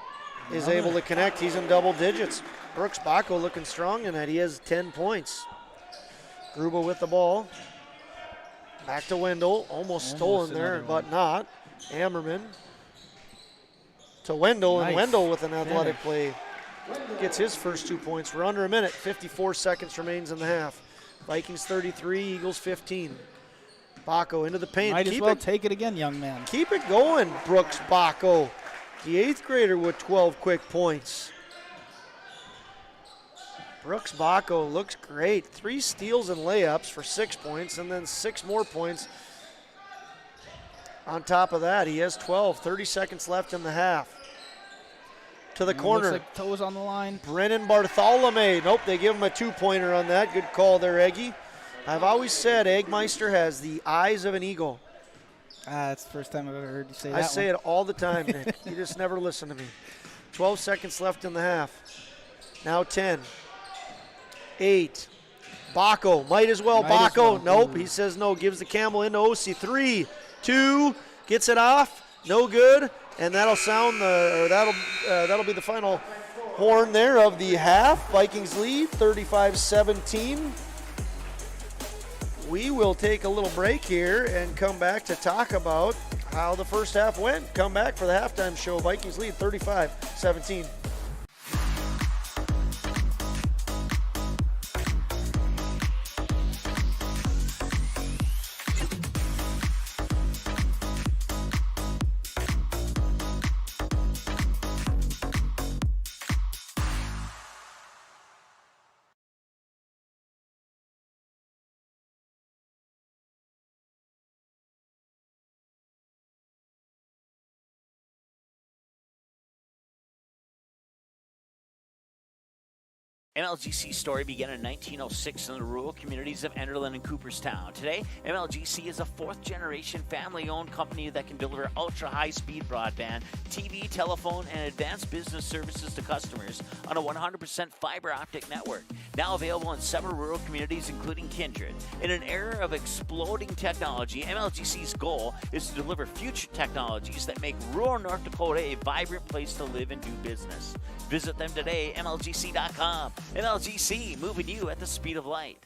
C: is able to connect. He's in double digits. Brooks Bacco looking strong in that. He has 10 points. Gruba with the ball. Back to Wendell. Almost stolen there, but not. Ammerman to Wendell, and Wendell with an athletic play. Gets his first 2 points. We're under a minute. 54 seconds remains in the half. Vikings 33, Eagles 15. Bacco into the paint.
D: Might as well take it again, young man.
C: Keep it going, Brooks Bacco. The 8th grader with 12 quick points. Brooks Bacco looks great. 3 steals and layups for 6 points, and then 6 more points on top of that. He has 12. 30 seconds left in the half. To the corner.
D: Looks like toes on the line.
C: Brennan Bartholomew. Nope, they give him a 2-pointer on that. Good call there, Eggy. I've always said Eggmeister has the eyes of an eagle.
D: That's the first time I've ever heard you say that.
C: I say it all the time, Nick. You just never listen to me. 12 seconds left in the half. Now 10. 8. Bacco. Might as well. Bacco. Nope. He says no. Gives the camel into Ossie. 3, 2. Gets it off. No good. And that'll sound that'll be the final horn there of the half. Vikings lead 35-17. We will take a little break here and come back to talk about how the first half went. Come back for the halftime show. Vikings lead 35-17.
E: MLGC's story began in 1906 in the rural communities of Enderlin and Cooperstown. Today, MLGC is a fourth-generation family-owned company that can deliver ultra-high-speed broadband, TV, telephone, and advanced business services to customers on a 100% fiber optic network. Now available in several rural communities, including Kindred. In an era of exploding technology, MLGC's goal is to deliver future technologies that make rural North Dakota a vibrant place to live and do business. Visit them today, MLGC.com. MLGC, moving you at the speed of light.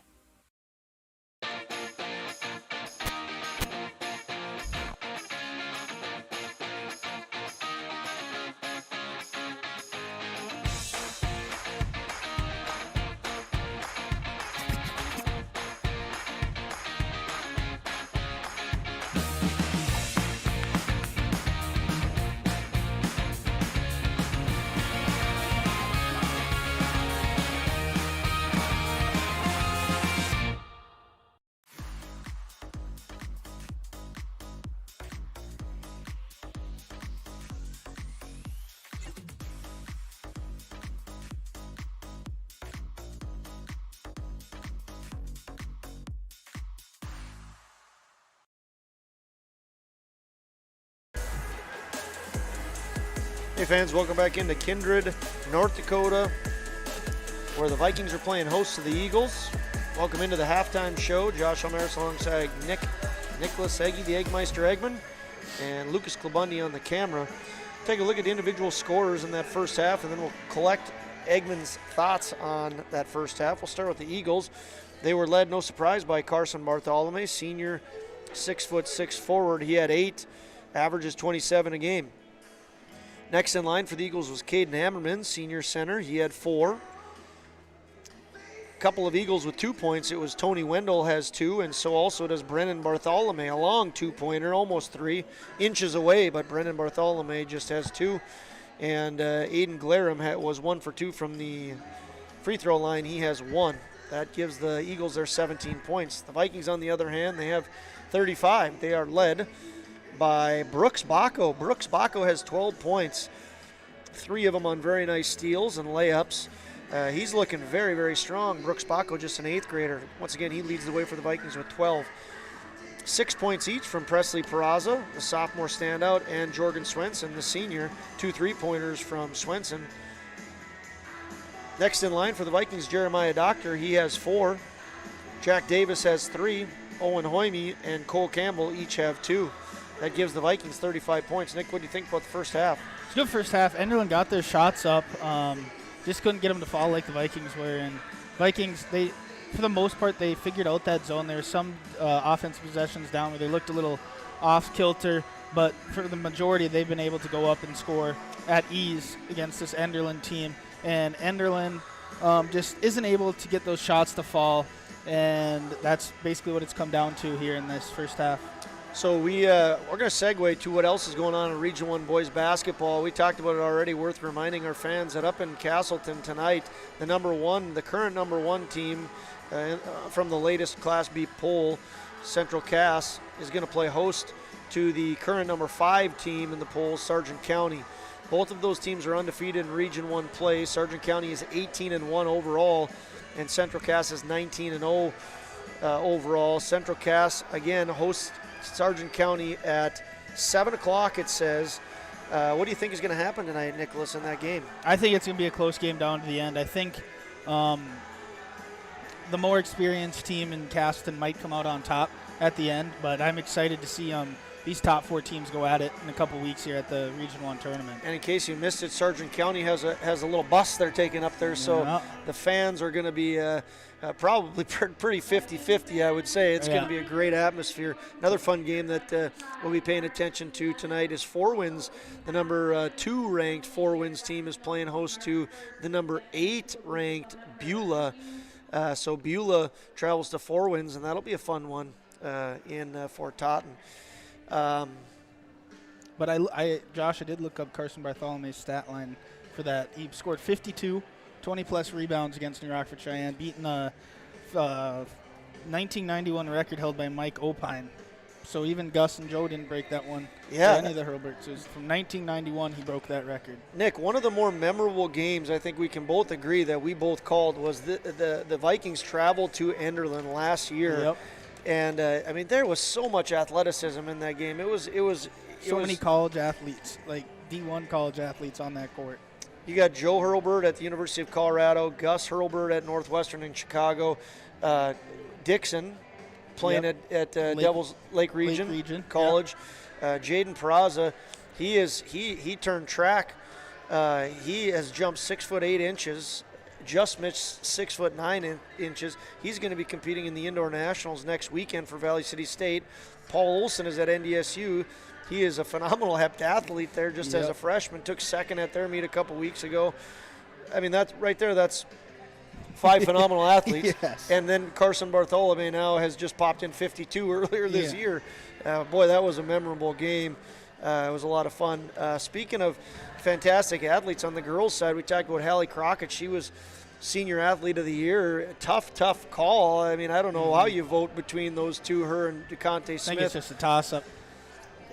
C: Hey fans, welcome back into Kindred, North Dakota, where the Vikings are playing host to the Eagles. Welcome into the halftime show. Josh Elmaris alongside Nicholas Eggy, the Eggmeister Eggman, and Lucas Klabundy on the camera. Take a look at the individual scorers in that first half, and then we'll collect Eggman's thoughts on that first half. We'll start with the Eagles. They were led, no surprise, by Carson Bartholomew, senior, 6'6" forward. He had 8, averages 27 a game. Next in line for the Eagles was Caden Hammerman, senior center. He had 4. A couple of Eagles with 2 points. It was Tony Wendell has 2, and so also does Brennan Bartholomew, a long 2-pointer, almost 3 inches away, but Brennan Bartholomew just has 2. And Aiden Glarum was 1 for 2 from the free throw line. He has 1. That gives the Eagles their 17 points. The Vikings, on the other hand, they have 35. They are led by Brooks Bacco. Brooks Bacco has 12 points, 3 of them on very nice steals and layups. He's looking very, very strong. Brooks Bacco, just an 8th grader. Once again, he leads the way for the Vikings with 12. 6 points each from Presley Peraza, the sophomore standout, and Jorgen Swenson, the senior. 2 3-pointers from Swenson. Next in line for the Vikings, Jeremiah Doctor. He has 4. Jack Davis has 3. Owen Hoyme and Cole Campbell each have 2. That gives the Vikings 35 points. Nick, what do you think about the first half?
D: It's a good first half. Enderlin got their shots up. Just couldn't get them to fall like the Vikings were. And Vikings, for the most part, they figured out that zone. There were some offensive possessions down where they looked a little off kilter, but for the majority, they've been able to go up and score at ease against this Enderlin team. And Enderlin just isn't able to get those shots to fall, and that's basically what it's come down to here in this first half.
C: So we're going to segue to what else is going on in Region 1 boys basketball. We talked about it already. Worth reminding our fans that up in Castleton tonight, the current number 1 team from the latest Class B poll, Central Cass, is going to play host to the current number 5 team in the poll, Sargent County. Both of those teams are undefeated in Region 1 play. Sargent County is 18-1 overall, and Central Cass is 19-0 overall. Central Cass, again, hosts Sargent County at 7 o'clock, it says. What do you think is going to happen tonight, Nicholas, in that game?
D: I think it's going to be a close game down to the end. I think the more experienced team in Castleton might come out on top at the end, but I'm excited to see these top 4 teams go at it in a couple weeks here at the Region 1 tournament.
C: And in case you missed it, Sargent County has a little bus they're taking up there, so the fans are going to be probably pretty 50-50, I would say. It's going to be a great atmosphere. Another fun game that we'll be paying attention to tonight is Four Winds. The number 2 ranked Four Winds team is playing host to the number 8 ranked Beulah. So Beulah travels to Four Winds, and that'll be a fun one in Fort Totten.
D: But Josh, I did look up Carson Bartholomew's stat line for that. He scored 52, 20-plus rebounds against New Rockford Cheyenne, beating a 1991 record held by Mike Opine. So even Gus and Joe didn't break that one.
C: Yeah.
D: Any of the Hurlburts. It was from 1991 he broke that record.
C: Nick, one of the more memorable games I think we can both agree that we both called was the Vikings traveled to Enderlin last year.
D: Yep.
C: And, I mean, there was so much athleticism in that game. It was
D: many college athletes, like D1 college athletes on that court.
C: You got Joe Hurlburt at the University of Colorado, Gus Hurlburt at Northwestern in Chicago, Dixon playing at Devils Lake Region College. Jaden Peraza, he turned track. He has jumped 6'8", just missed 6'9". He's going to be competing in the indoor nationals next weekend for Valley City State. Paul Olson is at NDSU. He is a phenomenal heptathlete there just as a freshman. Took second at their meet a couple weeks ago. I mean, that's right there. That's 5 phenomenal athletes.
D: Yes.
C: And then Carson Bartholomew now has just popped in 52 earlier this year. Boy, that was a memorable game. It was a lot of fun. Speaking of fantastic athletes on the girls' side, we talked about Hallie Crockett. She was Senior Athlete of the Year. Tough call. I mean, I don't know how you vote between those two, her and DeConte Smith.
D: I think it's just a toss-up.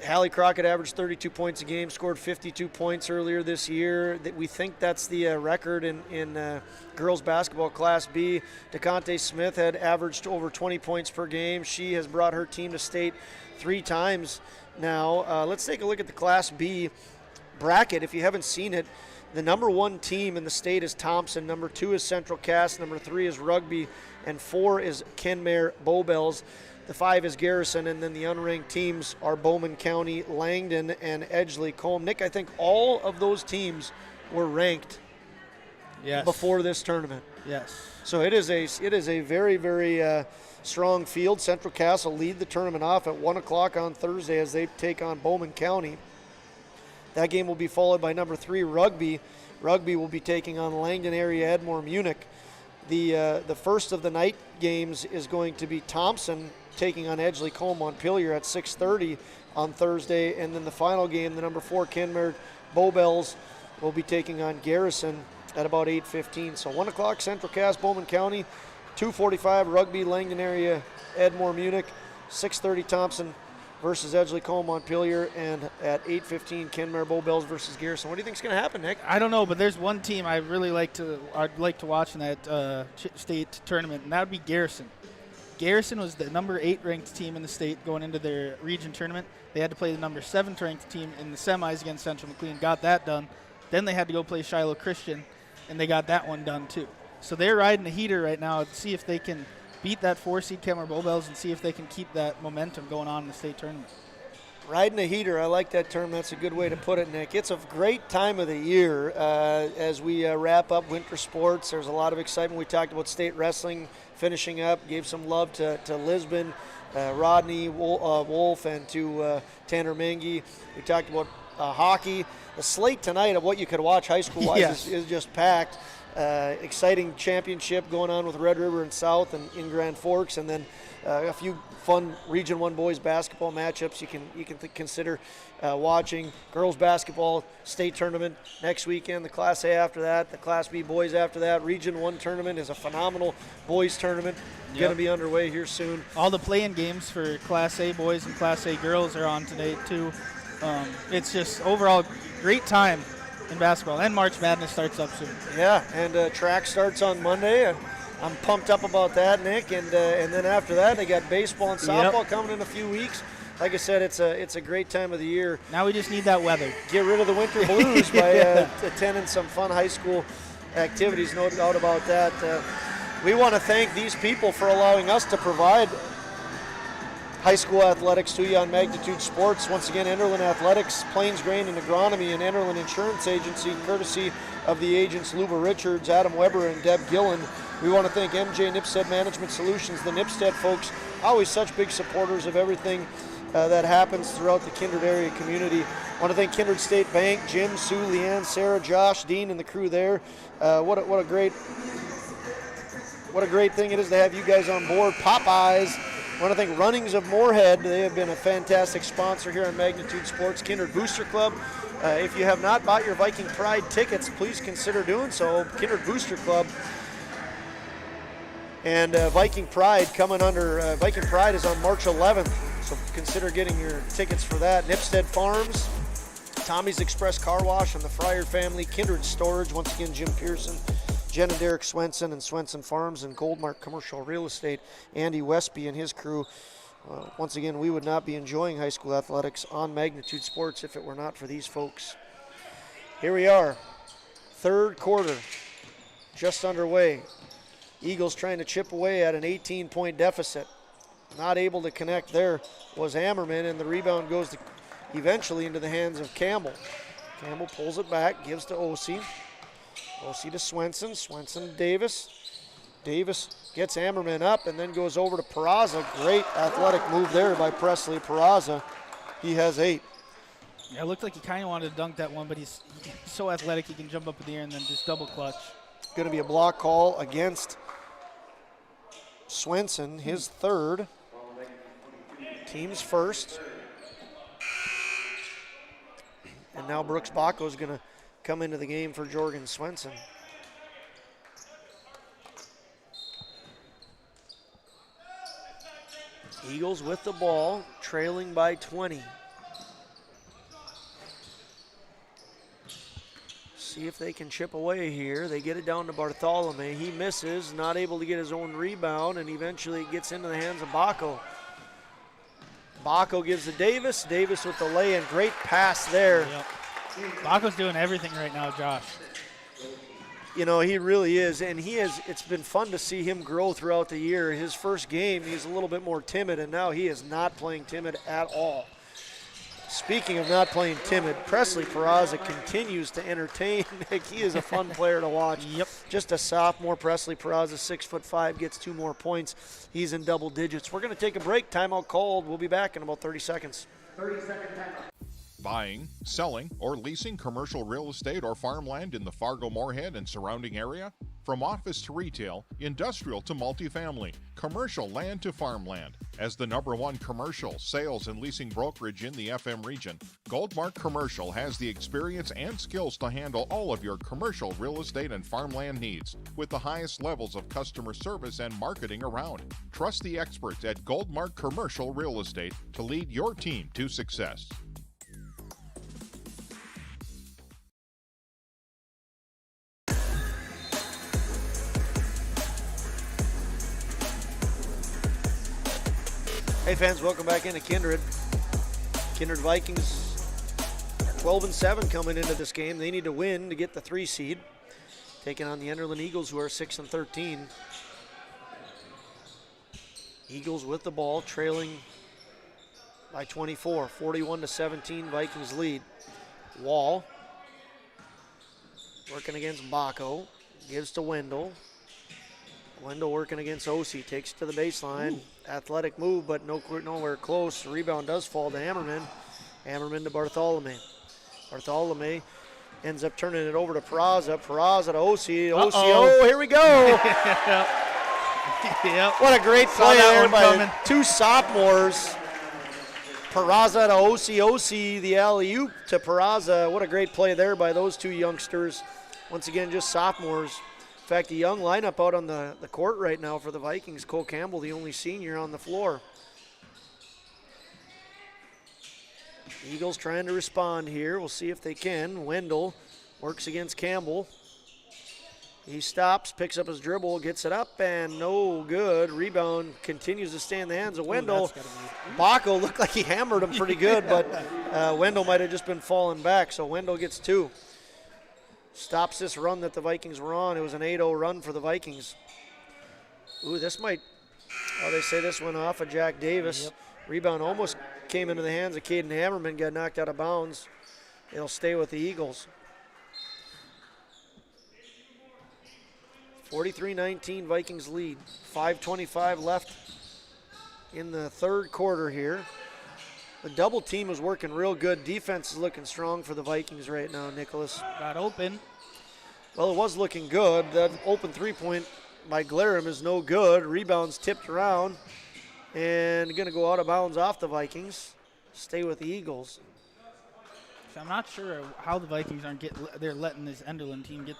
C: Hallie Crockett averaged 32 points a game, scored 52 points earlier this year. We think that's the record in girls basketball Class B. DeConte Smith had averaged over 20 points per game. She has brought her team to state 3 times now. Let's take a look at the Class B bracket. If you haven't seen it, the number 1 team in the state is Thompson. Number 2 is Central Cass. Number 3 is Rugby. And 4 is Kenmare Bowbells. The 5 is Garrison, and then the unranked teams are Bowman County, Langdon, and Edgeley-Combe. Nick, I think all of those teams were ranked before this tournament.
D: Yes.
C: So it is a very, very strong field. Central Cass will lead the tournament off at 1 o'clock on Thursday as they take on Bowman County. That game will be followed by number 3, Rugby. Rugby will be taking on Langdon area Edmore Munich. The first of the night games is going to be Thompson taking on Edgeley-Combe Montpelier at 6:30 on Thursday, and then the final game, the number 4 Kenmare Bowbells will be taking on Garrison at about 8:15. So 1 o'clock Central Cass, Bowman County, 2:45 Rugby, Langdon area, Edmore Munich, 6:30 Thompson versus Edgeley-Combe Montpelier, and at 8:15 Kenmare Bowbells versus Garrison. What do you think is going to happen, Nick?
D: I don't know, but there's one team I'd like to watch in that state tournament, and that would be Garrison. Garrison was the number 8 ranked team in the state going into their region tournament. They had to play the number 7 ranked team in the semis against Central McLean, got that done. Then they had to go play Shiloh Christian, and they got that one done too. So they're riding the heater right now to see if they can beat that 4-seed Kenmare Bowbells and see if they can keep that momentum going on in the state tournament.
C: Riding a heater, I like that term. That's a good way to put it, Nick. It's a great time of the year as we wrap up winter sports. There's a lot of excitement. We talked about state wrestling finishing up, gave some love to Lisbon, Rodney Wolf, and to Tanner Mengi. We talked about hockey. The slate tonight of what you could watch high school-wise is just packed. Exciting championship going on with Red River and South and in Grand Forks, and then a few fun Region 1 boys basketball matchups you can consider watching. Girls basketball state tournament next weekend, the Class A after that, the Class B boys after that. Region 1 tournament is a phenomenal boys tournament. Going to be underway here soon.
D: All the play-in games for Class A boys and Class A girls are on today too. It's just overall great time in basketball, and March Madness starts up soon.
C: Yeah, and track starts on Monday. I'm pumped up about that, Nick. And then after that, they got baseball and softball coming in a few weeks. Like I said, it's a great time of the year.
D: Now we just need that weather.
C: Get rid of the winter blues by attending some fun high school activities, no doubt about that. We want to thank these people for allowing us to provide high school athletics to you on Magnitude Sports. Once again, Enderlin Athletics, Plains Grain and Agronomy, and Enderlin Insurance Agency, courtesy of the agents Luba Richards, Adam Weber, and Deb Gillen. We want to thank MJ Nipstead Management Solutions, the Nipstead folks, always such big supporters of everything that happens throughout the Kindred area community. I want to thank Kindred State Bank, Jim, Sue, Leanne, Sarah, Josh, Dean, and the crew there. What a great thing it is to have you guys on board. Popeyes. I want to thank Runnings of Moorhead. They have been a fantastic sponsor here on Magnitude Sports. Kindred Booster Club. If you have not bought your Viking Pride tickets, please consider doing so. Kindred Booster Club. And Viking Pride coming under. Viking Pride is on March 11th. So consider getting your tickets for that. Nipstead Farms, Tommy's Express Car Wash, and the Fryer family. Kindred Storage, once again, Jim Pearson, Jen and Derek Swenson, and Swenson Farms, and Goldmark Commercial Real Estate, Andy Westby and his crew. Once again, we would not be enjoying high school athletics on Magnitude Sports if it were not for these folks. Here we are, third quarter, just underway. Eagles trying to chip away at an 18-point deficit. Not able to connect there was Hammerman, and the rebound goes eventually into the hands of Campbell. Campbell pulls it back, gives to Ossie. Ossie to Swenson. Swenson to Davis. Davis gets Hammerman up and then goes over to Peraza. Great athletic move there by Presley Peraza. He has 8.
D: Yeah, it looked like he kind of wanted to dunk that one, but he's so athletic he can jump up in the air and then just double clutch.
C: Going to be a block call against Swenson, his third. Team's first. And now Brooks Baco is going to come into the game for Jorgen Swenson. Eagles with the ball, trailing by 20. See if they can chip away here. They get it down to Bartholomew. He misses, not able to get his own rebound, and eventually it gets into the hands of Baco. Baco gives to Davis. Davis with the lay-in. Great pass there.
D: Yep. Baco's doing everything right now, Josh.
C: You know, he really is, and it's been fun to see him grow throughout the year. His first game, he's a little bit more timid, and now he is not playing timid at all. Speaking of not playing timid, Presley Peraza continues to entertain. He is a fun player to watch.
D: Yep.
C: Just a sophomore, Presley Peraza, 6'5", gets 2 more points. He's in double digits. We're going to take a break. Timeout called. We'll be back in about 30 seconds.
F: 30-second timeout.
B: Buying, selling, or leasing commercial real estate or farmland in the Fargo-Moorhead and surrounding area? From office to retail, industrial to multifamily, commercial land to farmland. As the #1 commercial, sales, and leasing brokerage in the FM region, Goldmark Commercial has the experience and skills to handle all of your commercial real estate and farmland needs with the highest levels of customer service and marketing around. Trust the experts at Goldmark Commercial Real Estate to lead your team to success.
C: Hey fans, welcome back into Kindred. Kindred Vikings 12-7 coming into this game. They need to win to get the 3 seed. Taking on the Enderlin Eagles, who are 6-13. Eagles with the ball, trailing by 24. 41-17, Vikings lead. Wall working against Baco. Gives to Wendell. Wendell working against Ossie, takes it to the baseline. Ooh. Athletic move, but nowhere close. The rebound does fall to Hammerman. Hammerman to Bartholomew. Bartholomew ends up turning it over to Peraza. Peraza to Ossie. Ossie, oh, here we go.
D: Yep.
C: What a great play there by 2 sophomores. Peraza to Ossie. Ossie, the alley-oop to Peraza. What a great play there by those 2 youngsters. Once again, just sophomores. In fact, a young lineup out on the court right now for the Vikings. Cole Campbell, the only senior on the floor. Eagles trying to respond here. We'll see if they can. Wendell works against Campbell. He stops, picks up his dribble, gets it up, and no good. Rebound continues to stay in the hands of Wendell. Baco looked like he hammered him pretty good, but Wendell might have just been falling back, so Wendell gets 2. Stops this run that the Vikings were on. It was an 8-0 run for the Vikings. Ooh, this might, they say this went off of Jack Davis. Yep. Rebound almost came into the hands of Caden Hammerman, got knocked out of bounds. It'll stay with the Eagles. 43-19, Vikings lead. 5:25 left in the third quarter here. The double team is working real good. Defense is looking strong for the Vikings right now, Nicholas.
D: Got open.
C: Well, it was looking good. That open 3-point by Glarum is no good. Rebounds tipped around and going to go out of bounds off the Vikings. Stay with the Eagles.
D: So I'm not sure how the Vikings they're letting this Enderlin team get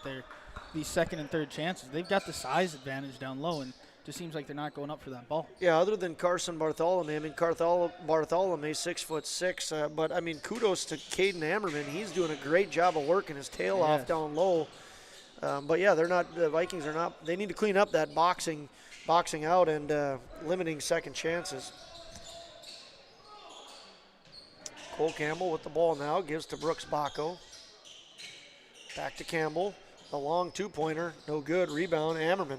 D: these second and third chances. They've got the size advantage down low, and Just seems like they're not going up for that ball.
C: Yeah, other than Carson Bartholomew. I mean, Bartholomew, 6'6", but I mean, kudos to Caden Ammerman. He's doing a great job of working his tail off down low. But yeah, the Vikings are not. They need to clean up that boxing out and limiting second chances. Cole Campbell with the ball now, gives to Brooks Bacco. Back to Campbell. The long two-pointer, no good. Rebound, Ammerman.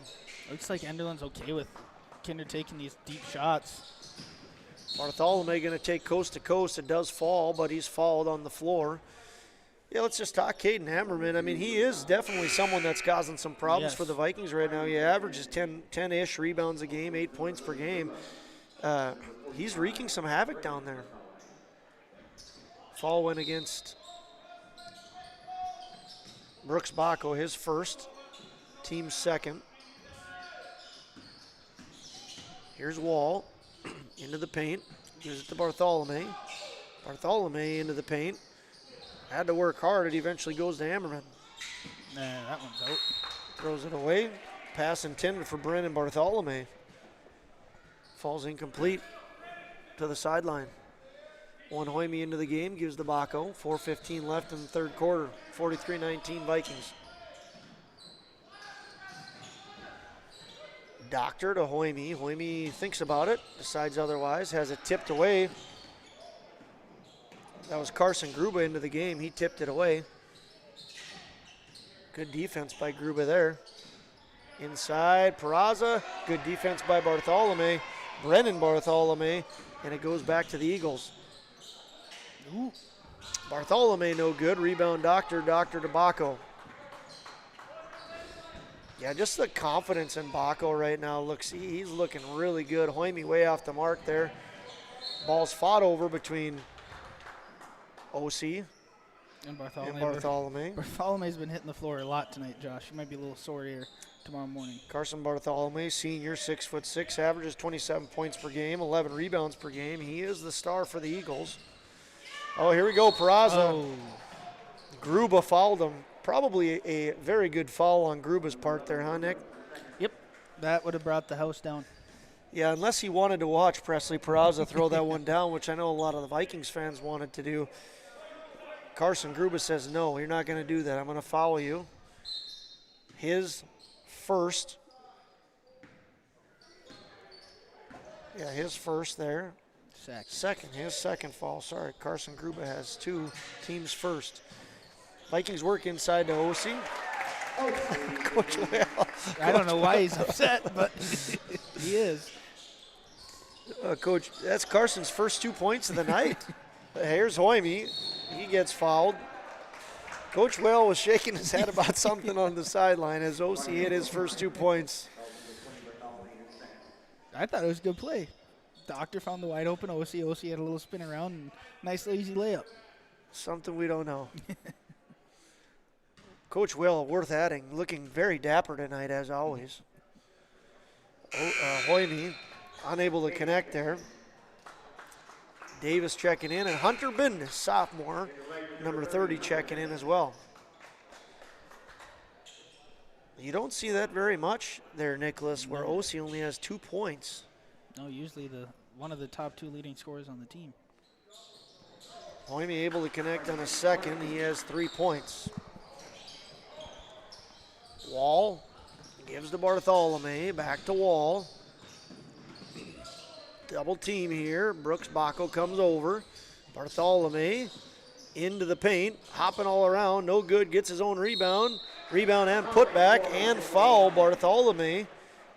D: Looks like Enderlin's okay with Kindred taking these deep shots.
C: Bartholomew going to take coast to coast. It does fall, but he's fouled on the floor. Yeah, let's just talk Caden Ammerman. I mean, he is definitely someone that's causing some problems for the Vikings right now. He averages 10-ish rebounds a game, 8 points per game. He's wreaking some havoc down there. Foul went against Brooks Bacco, his first, team's second. Here's Wall into the paint, gives it to Bartholomew. Bartholomew into the paint. Had to work hard. It eventually goes to Ammerman.
D: Nah, that one's out.
C: Throws it away. Pass intended for Brennan Bartholomew. Falls incomplete to the sideline. One Hoyme into the game, gives to Bacco. 4:15 left in the third quarter. 43-19 Vikings. Doctor to Hoyme. Hoyme thinks about it, decides otherwise, has it tipped away. That was Carson Gruba into the game. He tipped it away. Good defense by Gruba there. Inside, Peraza. Good defense by Bartholomew. Brennan Bartholomew. And it goes back to the Eagles.
D: Ooh.
C: Bartholomew no good. Rebound Doctor to Bacco. Yeah, just the confidence in Bacco right now. He's looking really good. Hoyme way off the mark there. Ball's fought over between OC
D: and Bartholomew. Bartholomew's been hitting the floor a lot tonight, Josh. He might be a little sore here tomorrow morning.
C: Carson Bartholomew, senior, 6'6", averages 27 points per game, 11 rebounds per game. He is the star for the Eagles. Oh, here we go, Peraza.
D: Oh.
C: Gruba fouled him. Probably a very good foul on Gruba's part there, huh, Nick?
D: Yep, that would have brought the house down.
C: Yeah, unless he wanted to watch Presley Peraza throw that one down, which I know a lot of the Vikings fans wanted to do. Carson Gruba says, no, you're not going to do that. I'm going to foul you. His first. Yeah, his first there. His second foul. Sorry, Carson Gruba has two, team's first. Vikings work inside the OC. Coach Whale.
D: I don't know why he's upset, but he is.
C: Coach, that's Carson's first 2 points of the night. Here's Hoyme. He gets fouled. Coach Whale was shaking his head about something on the sideline as OC hit his first 2 points.
D: I thought it was a good play. Doctor found the wide open OC. OC had a little spin around and nice easy layup.
C: Something we don't know. Coach Will, worth adding, looking very dapper tonight as always. Hoyme unable to connect there. Davis checking in, and Hunter Bindus, sophomore, number 30, checking in as well. You don't see that very much there, Nicholas, where OC only has 2 points.
D: No, usually one of the top 2 leading scorers on the team.
C: Hoyme able to connect on a second. He has 3 points. Wall gives to Bartholomew. Back to Wall. Double team here. Brooks Bacco comes over. Bartholomew into the paint. Hopping all around. No good. Gets his own rebound. Rebound and putback and foul. Bartholomew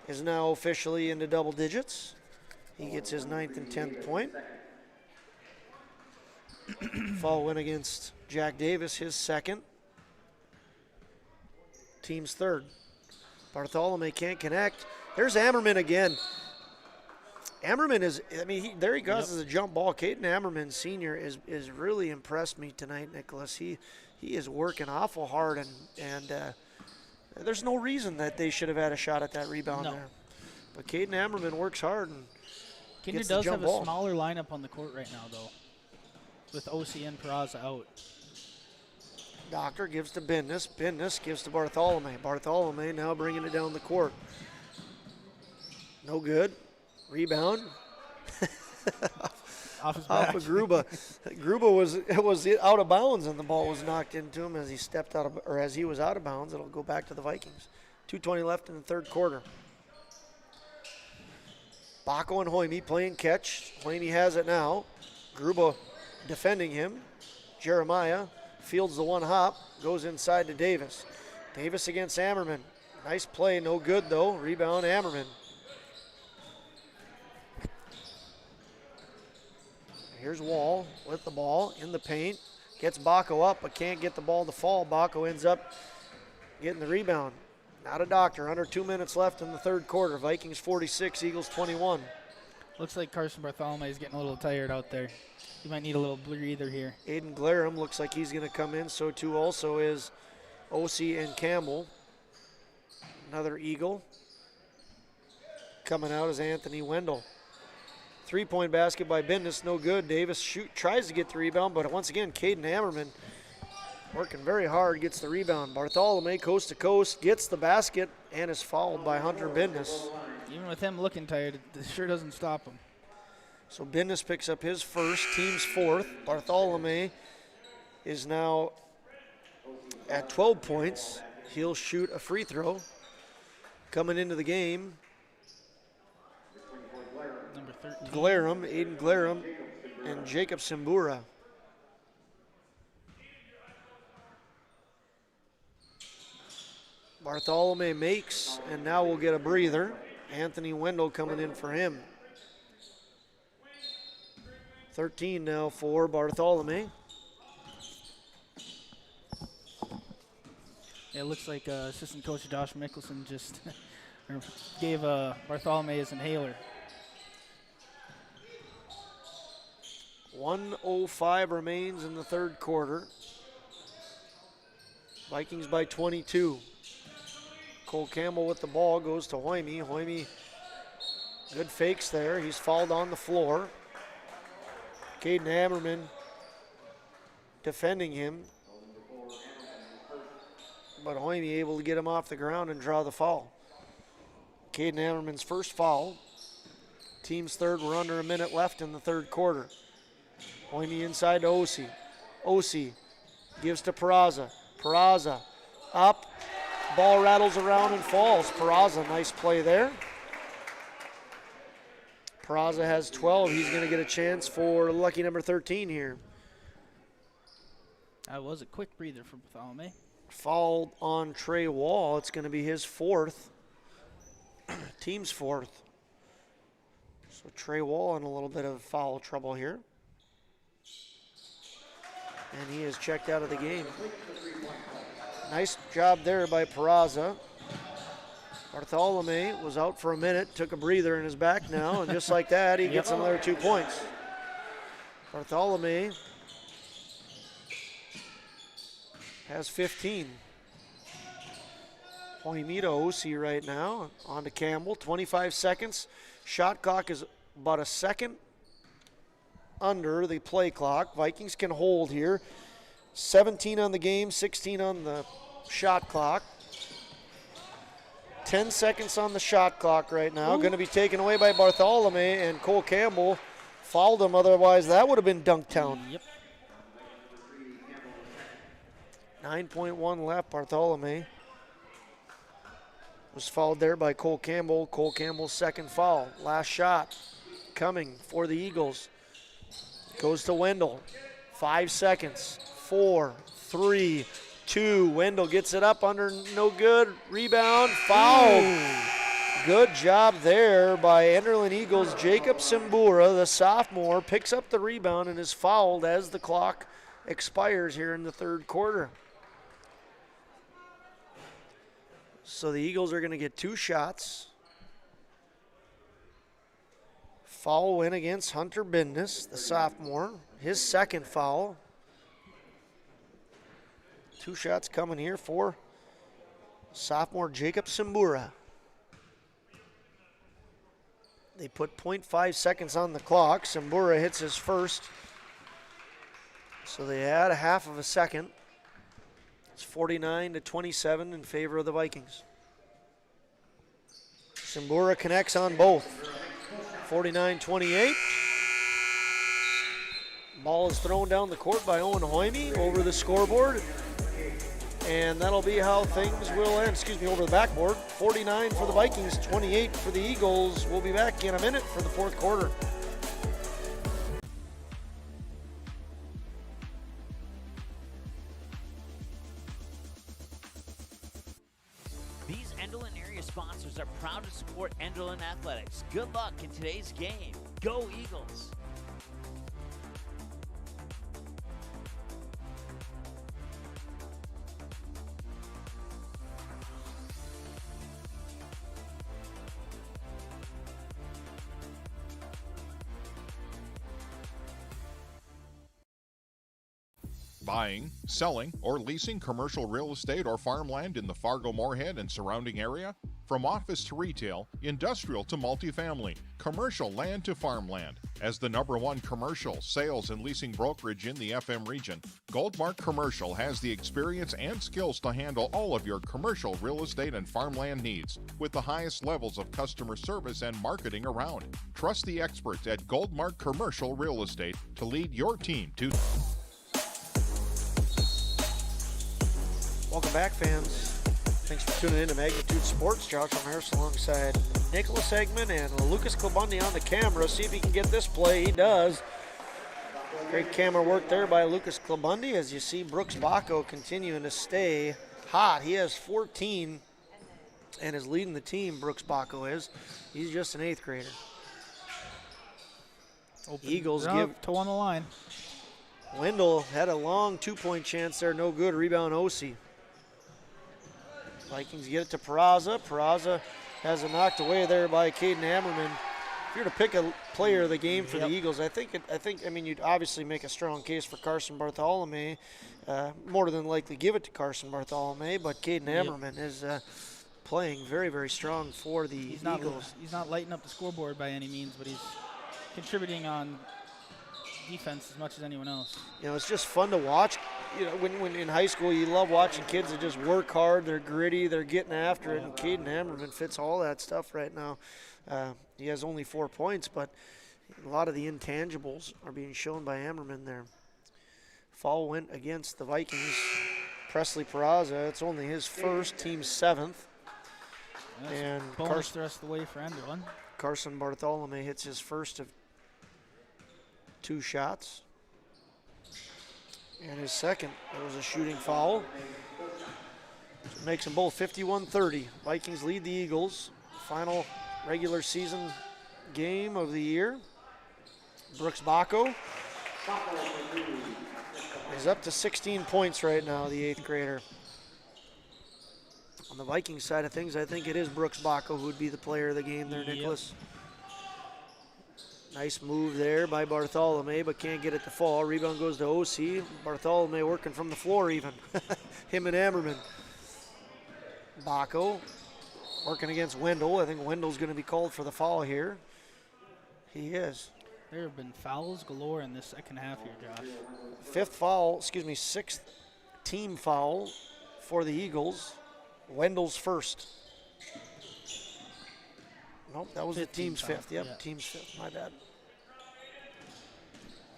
C: is now officially into double digits. He gets his 9th and 10th point. Foul went against Jack Davis, his second. Team's third. Bartholomew can't connect. There's Ammerman again. Ammerman is, there he goes as a jump ball. Caden Ammerman, senior, is really impressed me tonight, Nicholas. He is working awful hard, and there's no reason that they should have had a shot at that rebound there. But Caden Ammerman works hard and
D: Kindred does have a smaller lineup on the court right now, though, with OC and Peraza out.
C: Doctor gives to Bindus. Bindus gives to Bartholomew. Bartholomew now bringing it down the court. No good. Rebound.
D: Off his
C: Off
D: back.
C: of Gruba. Gruba was out of bounds, and the ball was knocked into him as he stepped out of, or as he was out of bounds. It'll go back to the Vikings. 2:20 left in the third quarter. Bacco and Hoyme playing catch. Hoyme has it now. Gruba defending him. Jeremiah fields the one hop, goes inside to Davis. Davis against Ammerman. Nice play, no good though. Rebound Ammerman. Here's Wall with the ball in the paint. Gets Bacco up, but can't get the ball to fall. Bacco ends up getting the rebound. Not a doctor. Under 2 minutes left in the third quarter. Vikings 46, Eagles 21.
D: Looks like Carson Bartholomew is getting a little tired out there. He might need a little breather here.
C: Aiden Glarum looks like he's going to come in. So too also is Ossie and Campbell. Another Eagle. Coming out is Anthony Wendell. Three-point basket by Bendis, no good. Davis tries to get the rebound, but once again, Caden Hammerman working very hard, gets the rebound. Bartholomew, coast to coast, gets the basket and is fouled by Hunter Bendis.
D: Even with him looking tired, it sure doesn't stop him.
C: So Bendis picks up his first, team's fourth. Bartholomew is now at 12 points. He'll shoot a free throw. Coming into the game,
D: Number 13.
C: Glarum, Aiden Glarum, and Jacob Simbura. Bartholomew makes, and now we'll get a breather. Anthony Wendell coming in for him. 13 now for Bartholomew.
D: Yeah, it looks like assistant coach Josh Mickelson just gave Bartholomew his inhaler.
C: 1:05 remains in the third quarter. Vikings by 22. Cole Campbell with the ball goes to Hoyme. Hoyme, good fakes there. He's fouled on the floor. Caden Hammerman defending him. But Hoyme able to get him off the ground and draw the foul. Caden Hammerman's first foul. Team's third. We're under a minute left in the third quarter. Hoyme inside to Ossie. Ossie gives to Peraza. Peraza up. Ball rattles around and falls. Peraza, nice play there. Peraza has 12. He's going to get a chance for lucky number 13 here.
D: That was a quick breather for Bartholomew.
C: Fouled on Trey Wall. It's going to be his fourth. Team's fourth. So Trey Wall in a little bit of foul trouble here. And he is checked out of the game. Nice job there by Peraza. Bartholomew was out for a minute, took a breather in his back now, and just like that, he gets another 2 points. Bartholomew has 15. Hoyme to Ossie right now. On to Campbell, 25 seconds. Shot clock is about a second under the play clock. Vikings can hold here. 17 on the game, 16 on the shot clock. 10 seconds on the shot clock right now. Going to be taken away by Bartholomew, and Cole Campbell fouled him. Otherwise, that would have been Dunktown.
D: Yep.
C: 9.1 left. Bartholomew was fouled there by Cole Campbell. Cole Campbell's second foul. Last shot coming for the Eagles. Goes to Wendell. 5 seconds. 4, 3, 2. Wendell gets it up under, no good. Rebound, foul. Good job there by Enderlin Eagles. Jacob Simbura, the sophomore, picks up the rebound and is fouled as the clock expires here in the third quarter. So the Eagles are going to get 2 shots. Foul win against Hunter Bendis, the sophomore. His second foul. 2 shots coming here for sophomore Jacob Simbura. They put 0.5 seconds on the clock. Simbura hits his first. So they add a half of a second. It's 49-27 in favor of the Vikings. Simbura connects on both. 49-28. Ball is thrown down the court by Owen Hoyme over the scoreboard. And that'll be how things will end. Over the backboard. 49 for the Vikings, 28 for the Eagles. We'll be back in a minute for the fourth quarter.
E: These Enderlin area sponsors are proud to support Enderlin Athletics. Good luck in today's game. Go Eagles!
B: Buying, selling, or leasing commercial real estate or farmland in the Fargo-Moorhead and surrounding area? From office to retail, industrial to multifamily, commercial land to farmland. As the #1 commercial, sales, and leasing brokerage in the FM region, Goldmark Commercial has the experience and skills to handle all of your commercial real estate and farmland needs with the highest levels of customer service and marketing around. Trust the experts at Goldmark Commercial Real Estate to lead your team to...
C: Welcome back, fans. Thanks for tuning in to Magnitude Sports. Josh Harris alongside Nicholas Eggman and Lucas Klabundy on the camera. See if he can get this play. He does. Great camera work there by Lucas Klabundy. As you see, Brooks Bacco continuing to stay hot. He has 14 and is leading the team, Brooks Bacco is. He's just an 8th grader. Eagles give
D: to on the line.
C: Wendell had a long 2-point chance there. No good. Rebound Osi. Vikings get it to Peraza. Peraza has it knocked away there by Caden Hammerman. If you're to pick a player of the game for the Eagles, I think you'd obviously make a strong case for Carson Bartholomew. More than likely give it to Carson Bartholomew, but Caden Hammerman is playing very, very strong for the Eagles.
D: He's not lighting up the scoreboard by any means, but he's contributing on defense as much as anyone else.
C: It's just fun to watch. When in high school, you love watching kids that just work hard, they're gritty, they're getting after it, and Caden Hammerman fits all that stuff right now. He has only 4 points, but a lot of the intangibles are being shown by Hammerman there. Foul went against the Vikings. Presley Peraza, it's only his first, team 7th.
D: And bonus the rest of the way for Enderlin.
C: Carson Bartholomew hits his first of 2 shots. And his second, it was a shooting foul. So makes them both 51-30. Vikings lead the Eagles. Final regular season game of the year. Brooks Bacco is up to 16 points right now, the 8th grader. On the Vikings side of things, I think it is Brooks Bacco who would be the player of the game there, Nicholas. Nice move there by Bartholomew, but can't get it to fall. Rebound goes to OC. Bartholomew working from the floor even. Him and Hammerman. Bacco working against Wendell. I think Wendell's going to be called for the foul here. He is.
D: There have been fouls galore in this second half here, Josh.
C: 6th team foul for the Eagles. Wendell's first. Nope, that was the team's 5th. Yep, team's 5th. My bad.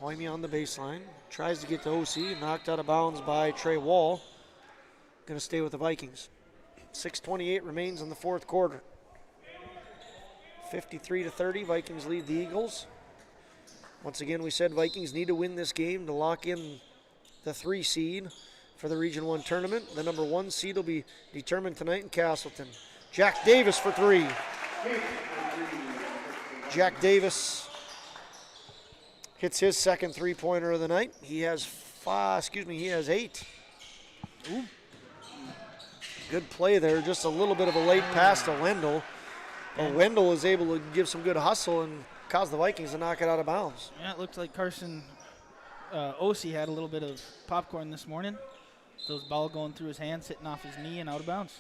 C: Hoyme on the baseline. Tries to get to OC. Knocked out of bounds by Trey Wall. Going to stay with the Vikings. 6:28 remains in the fourth quarter. 53-30. Vikings lead the Eagles. Once again, we said Vikings need to win this game to lock in the 3 seed for the Region 1 tournament. The number 1 seed will be determined tonight in Castleton. Jack Davis for 3. Jack Davis hits his second 3-pointer of the night. He has 8. Ooh. Good play there. Just a little bit of a late pass to Wendell. But Wendell is able to give some good hustle and cause the Vikings to knock it out of bounds.
D: Yeah, it looked like Carson Osi had a little bit of popcorn this morning. Those ball going through his hands, hitting off his knee and out of bounds.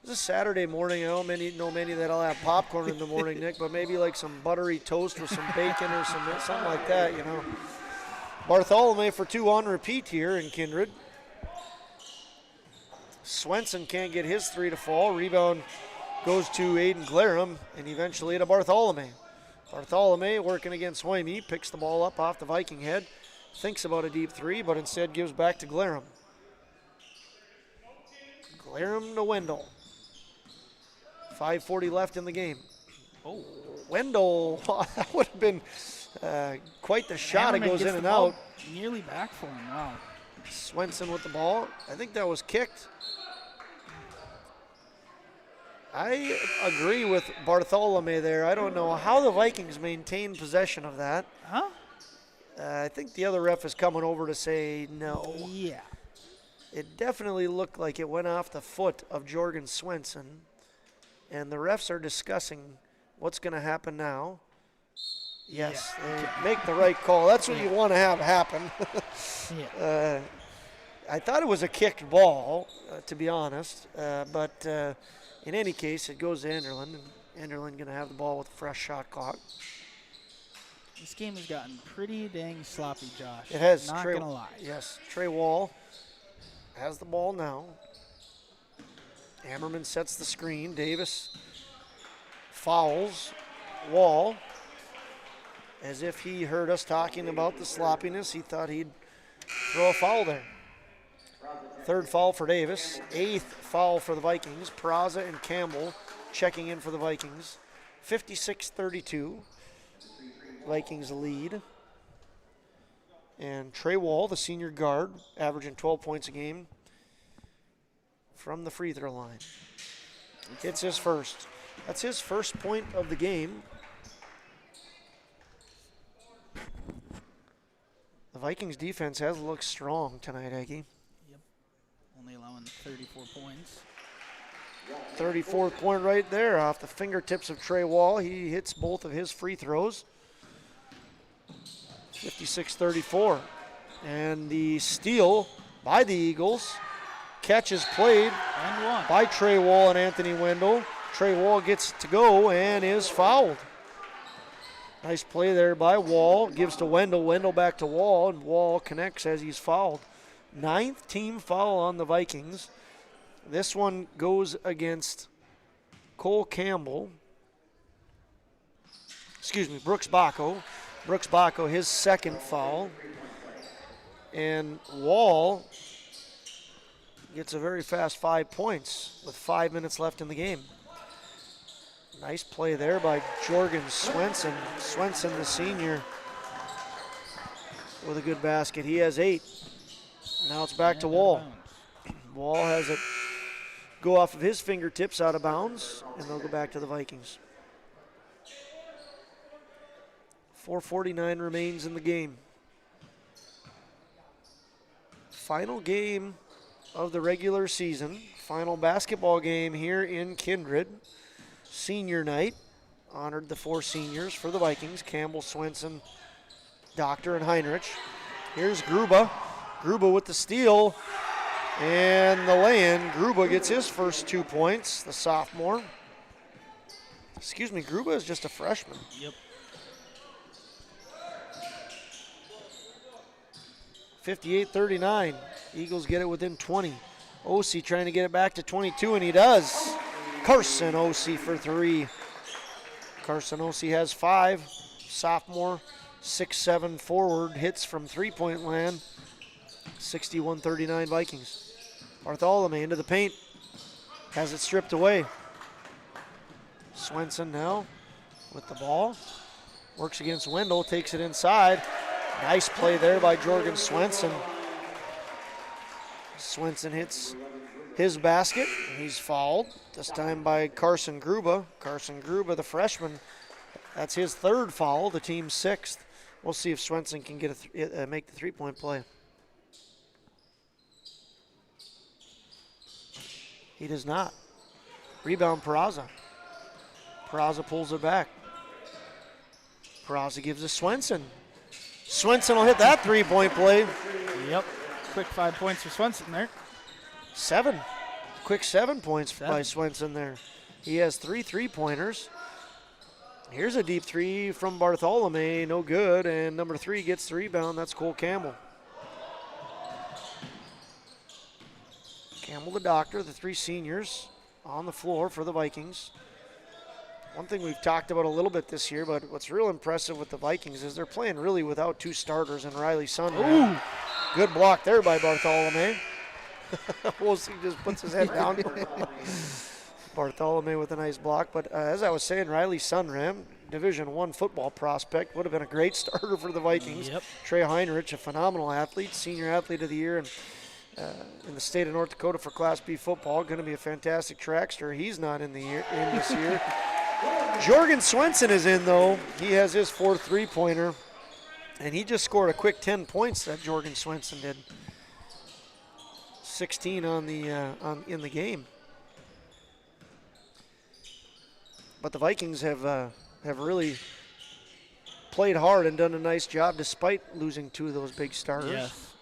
C: It's a Saturday morning. I don't know many that'll have popcorn in the morning, Nick, but maybe like some buttery toast with some bacon or something like that, Bartholomew for 2 on repeat here in Kindred. Swenson can't get his 3 to fall. Rebound goes to Aiden Glarum and eventually to Bartholomew. Bartholomew working against Hoyme, picks the ball up off the Viking head, thinks about a deep three, but instead gives back to Glarum. Glarum to Wendell. 5:40 left in the game. Oh, Wendell, that would have been quite the shot. It goes in and out.
D: Nearly back for him, wow.
C: Swenson with the ball. I think that was kicked. I agree with Bartholomew there. I don't know how the Vikings maintain possession of that.
D: Huh?
C: I think the other ref is coming over to say no.
D: Yeah.
C: It definitely looked like it went off the foot of Jorgen Swenson. And the refs are discussing what's going to happen now. Yes, they make the right call. That's what you want to have happen. I thought it was a kicked ball, to be honest. But in any case, it goes to Enderlin. And Enderlin going to have the ball with a fresh shot clock.
D: This game has gotten pretty dang sloppy, Josh.
C: It has.
D: Not going to lie.
C: Yes, Trey Wall has the ball now. Ammerman sets the screen. Davis fouls Wall. As if he heard us talking about the sloppiness, he thought he'd throw a foul there. Third foul for Davis. Eighth foul for the Vikings. Peraza and Campbell checking in for the Vikings. 56-32. Vikings lead. And Trey Wall, the senior guard, averaging 12 points a game from the free throw line. Hits his first. That's his first point of the game. The Vikings defense has looked strong tonight, Aggie.
D: Yep. Only allowing 34 points.
C: 34th point right there off the fingertips of Trey Wall. He hits both of his free throws. 56-34. And the steal by the Eagles. Catch is played by Trey Wall and Anthony Wendell. Trey Wall gets to go and is fouled. Nice play there by Wall. Gives to Wendell. Wendell back to Wall, and Wall connects as he's fouled. 9th team foul on the Vikings. This one goes against Cole Campbell. Excuse me, Brooks Bacco. Brooks Bacco, his second foul. And Wall gets a very fast 5 points with 5 minutes left in the game. Nice play there by Jorgen Swenson. Swenson, the senior, with a good basket. He has 8. Now it's back to Wall. Wall has it go off of his fingertips out of bounds, and they'll go back to the Vikings. 4:49 remains in the game. Final game of the regular season. Final basketball game here in Kindred. Senior night. Honored the 4 seniors for the Vikings. Campbell, Swenson, Doctor, and Heinrich. Here's Gruba. Gruba with the steal and the lay-in. Gruba gets his first 2 points, the sophomore. Excuse me, Gruba is just a freshman.
D: Yep.
C: 58-39. Eagles get it within 20. Ossie trying to get it back to 22, and he does. Carson Ossie for 3. Carson Ossie has 5. Sophomore, 6'7" forward, hits from three-point land. 61-39 Vikings. Bartholomew into the paint. Has it stripped away. Swenson now with the ball. Works against Wendell, takes it inside. Nice play there by Jorgen Swenson. Swenson hits his basket, and he's fouled, this time by Carson Gruba. Carson Gruba, the freshman, that's his 3rd foul, the team's 6th. We'll see if Swenson can get make the three-point play. He does not. Rebound, Peraza. Peraza pulls it back. Peraza gives to Swenson. Swenson will hit that three-point play.
D: Yep. Quick 5 points for Swenson there.
C: 7. Quick 7 points by Swenson there. He has 3 3-pointers. Here's a deep 3 from Bartholomew. No good. And number 3 gets the rebound. That's Cole Campbell. Campbell, the Doctor, the 3 seniors. on the floor for the Vikings. One thing we've talked about a little bit this year, but what's real impressive with the Vikings is they're playing really without 2 starters and Riley Sunray. Good block there by Bartholomew. Wolsey just puts his head down. Bartholomew with a nice block. But as I was saying, Riley Sunram, Division I football prospect, would have been a great starter for the Vikings.
D: Yep.
C: Trey Heinrich, a phenomenal athlete, senior athlete of the year in the state of North Dakota for Class B football. Going to be a fantastic trackster. He's not in this year. Jorgen Swenson is in, though. He has his 4th three-pointer, and he just scored a quick 10 points, that Jorgen Swenson did. 16 in the game. But the Vikings have really played hard and done a nice job despite losing 2 of those big starters.
D: Yes.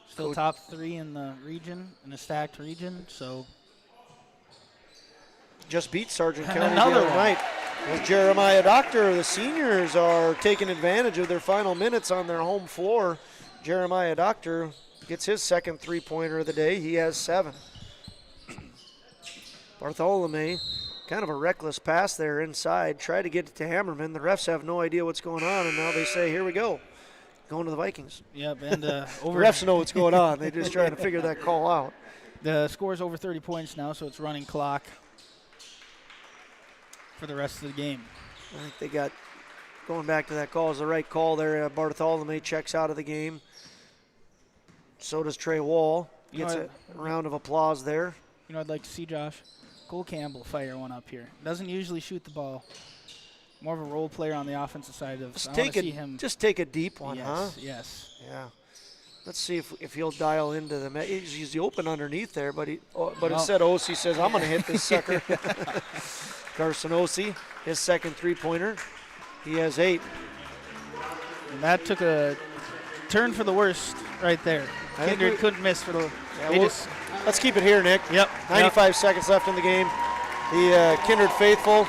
D: Still top 3 in the region, in a stacked region, so.
C: Just beat Sargent County the other night. With Jeremiah Doctor, the seniors are taking advantage of their final minutes on their home floor. Jeremiah Doctor gets his 2nd three-pointer of the day. He has 7. Bartholomew, kind of a reckless pass there inside. Tried to get it to Hammerman. The refs have no idea what's going on, and now they say, here we go. Going to the Vikings.
D: Yep, and
C: the refs know what's going on. They're just trying to figure that call out.
D: The score's over 30 points now, so it's running clock for the rest of the game.
C: I think they got, going back to that call, is the right call there. Bartholomew checks out of the game. So does Trey Wall. Gets a round of applause there.
D: You know, I'd like to see Josh Cole Campbell fire one up here. Doesn't usually shoot the ball. More of a role player on the offensive side of.
C: Just take a deep one,
D: yes,
C: huh?
D: Yes.
C: Yeah. Let's see if he'll dial into the. He's open underneath there, but instead Ossie says, "I'm going to hit this sucker." Carson Ossie, his 2nd three-pointer. He has 8.
D: And that took a turn for the worst right there. Kindred couldn't miss for the.
C: Let's keep it here, Nick.
D: Yep.
C: 95 seconds left in the game. The Kindred faithful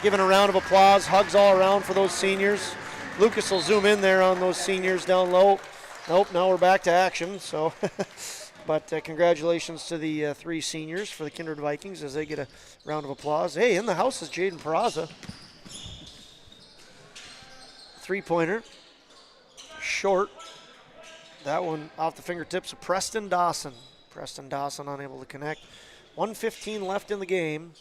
C: giving a round of applause, hugs all around for those seniors. Lucas will zoom in there on those seniors down low. Nope, now we're back to action. So, but congratulations to the 3 seniors for the Kindred Vikings as they get a round of applause. Hey, in the house is Jaden Peraza. 3-pointer. Short. That one off the fingertips of Preston Dawson. Preston Dawson unable to connect. 1:15 left in the game.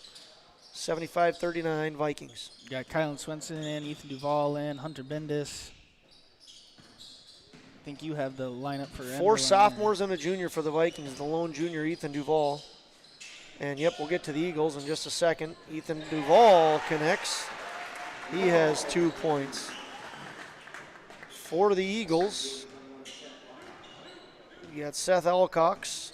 C: 75-39 Vikings.
D: You got Kylan Swenson in, Ethan Duvall in, Hunter Bendis. I think you have the lineup for
C: 4 sophomores and a junior for the Vikings. The lone junior, Ethan Duvall. And, yep, we'll get to the Eagles in just a second. Ethan Duvall connects. He has 2 points. For the Eagles, you got Seth Alcox.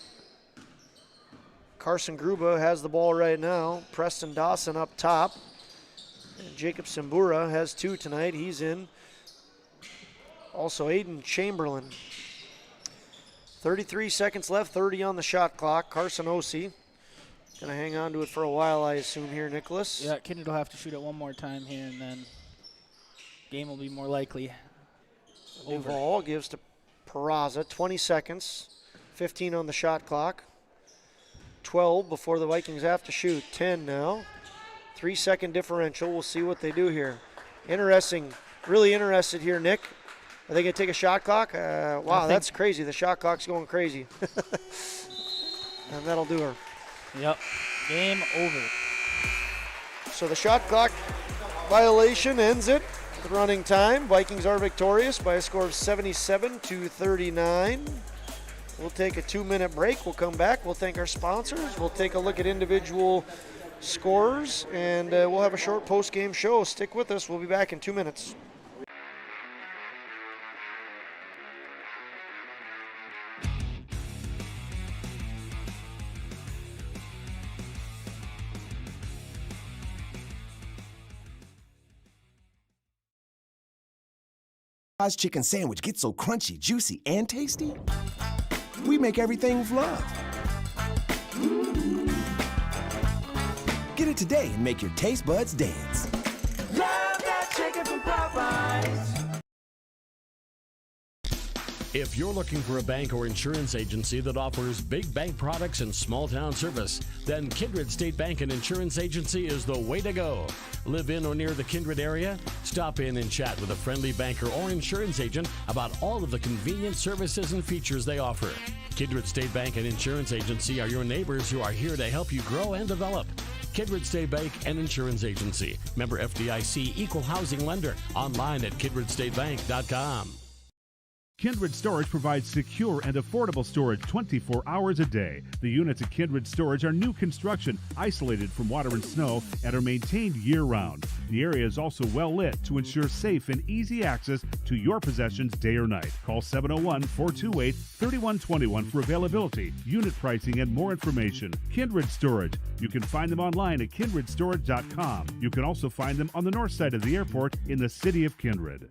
C: Carson Gruba has the ball right now. Preston Dawson up top. And Jacob Simbura has 2 tonight. He's in. Also Aiden Chamberlain. 33 seconds left, 30 on the shot clock. Carson Ossie going to hang on to it for a while, I assume here, Nicholas.
D: Yeah, Kindred will have to shoot it one more time here, and then game will be more likely over.
C: Duvall gives to Peraza. 20 seconds. 15 on the shot clock. 12 before the Vikings have to shoot. 10 now. 3-second differential. We'll see what they do here. Interesting. Really interested here, Nick. Are they going to take a shot clock? Wow, that's crazy. The shot clock's going crazy. And that'll do her.
D: Yep. Game over.
C: So the shot clock violation ends it. The running time. Vikings are victorious by a score of 77-39. We'll take a 2-minute break. We'll come back. We'll thank our sponsors. We'll take a look at individual scorers, and we'll have a short post-game show. Stick with us. We'll be back in 2 minutes.
G: Chicken sandwich gets so crunchy, juicy, and tasty. We make everything with love. Get it today and make your taste buds dance. Love that chicken from Popeyes.
H: If you're looking for a bank or insurance agency that offers big bank products and small town service, then Kindred State Bank and Insurance Agency is the way to go. Live in or near the Kindred area? Stop in and chat with a friendly banker or insurance agent about all of the convenient services and features they offer. Kindred State Bank and Insurance Agency are your neighbors who are here to help you grow and develop. Kindred State Bank and Insurance Agency. Member FDIC, Equal Housing Lender. Online at kindredstatebank.com.
I: Kindred Storage provides secure and affordable storage 24 hours a day. The units at Kindred Storage are new construction, isolated from water and snow, and are maintained year-round. The area is also well lit to ensure safe and easy access to your possessions day or night. Call 701-428-3121 for availability, unit pricing, and more information. Kindred Storage. You can find them online at kindredstorage.com. You can also find them on the north side of the airport in the city of Kindred.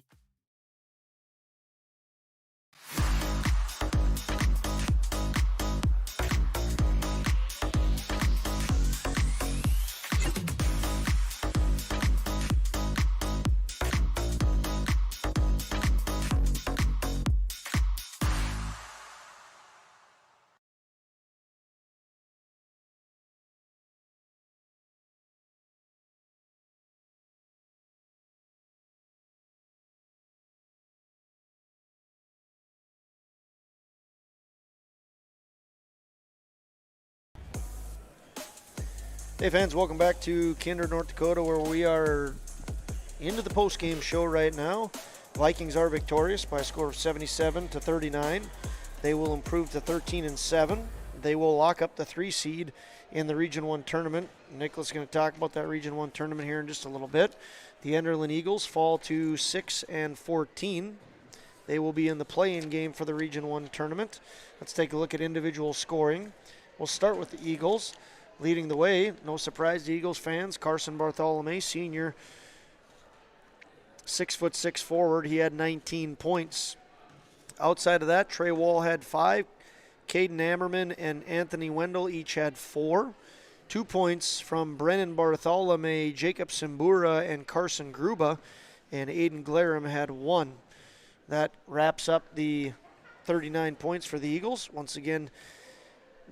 C: Hey fans, welcome back to Kindred, North Dakota, where we are into the post-game show right now. Vikings are victorious by a score of 77-39. They will improve to 13-7. They will lock up the 3 seed in the Region 1 tournament. Nicholas is going to talk about that Region 1 tournament here in just a little bit. The Enderlin Eagles fall to 6-14. They will be in the play-in game for the Region 1 tournament. Let's take a look at individual scoring. We'll start with the Eagles. Leading the way, no surprise to Eagles fans, Carson Bartholomew, senior, 6'6" forward. He had 19 points. Outside of that, Trey Wall had 5. Caden Ammerman and Anthony Wendell each had 4. 2 points from Brennan Bartholomew, Jacob Simbura, and Carson Gruba, and Aiden Glarum had 1. That wraps up the 39 points for the Eagles. Once again,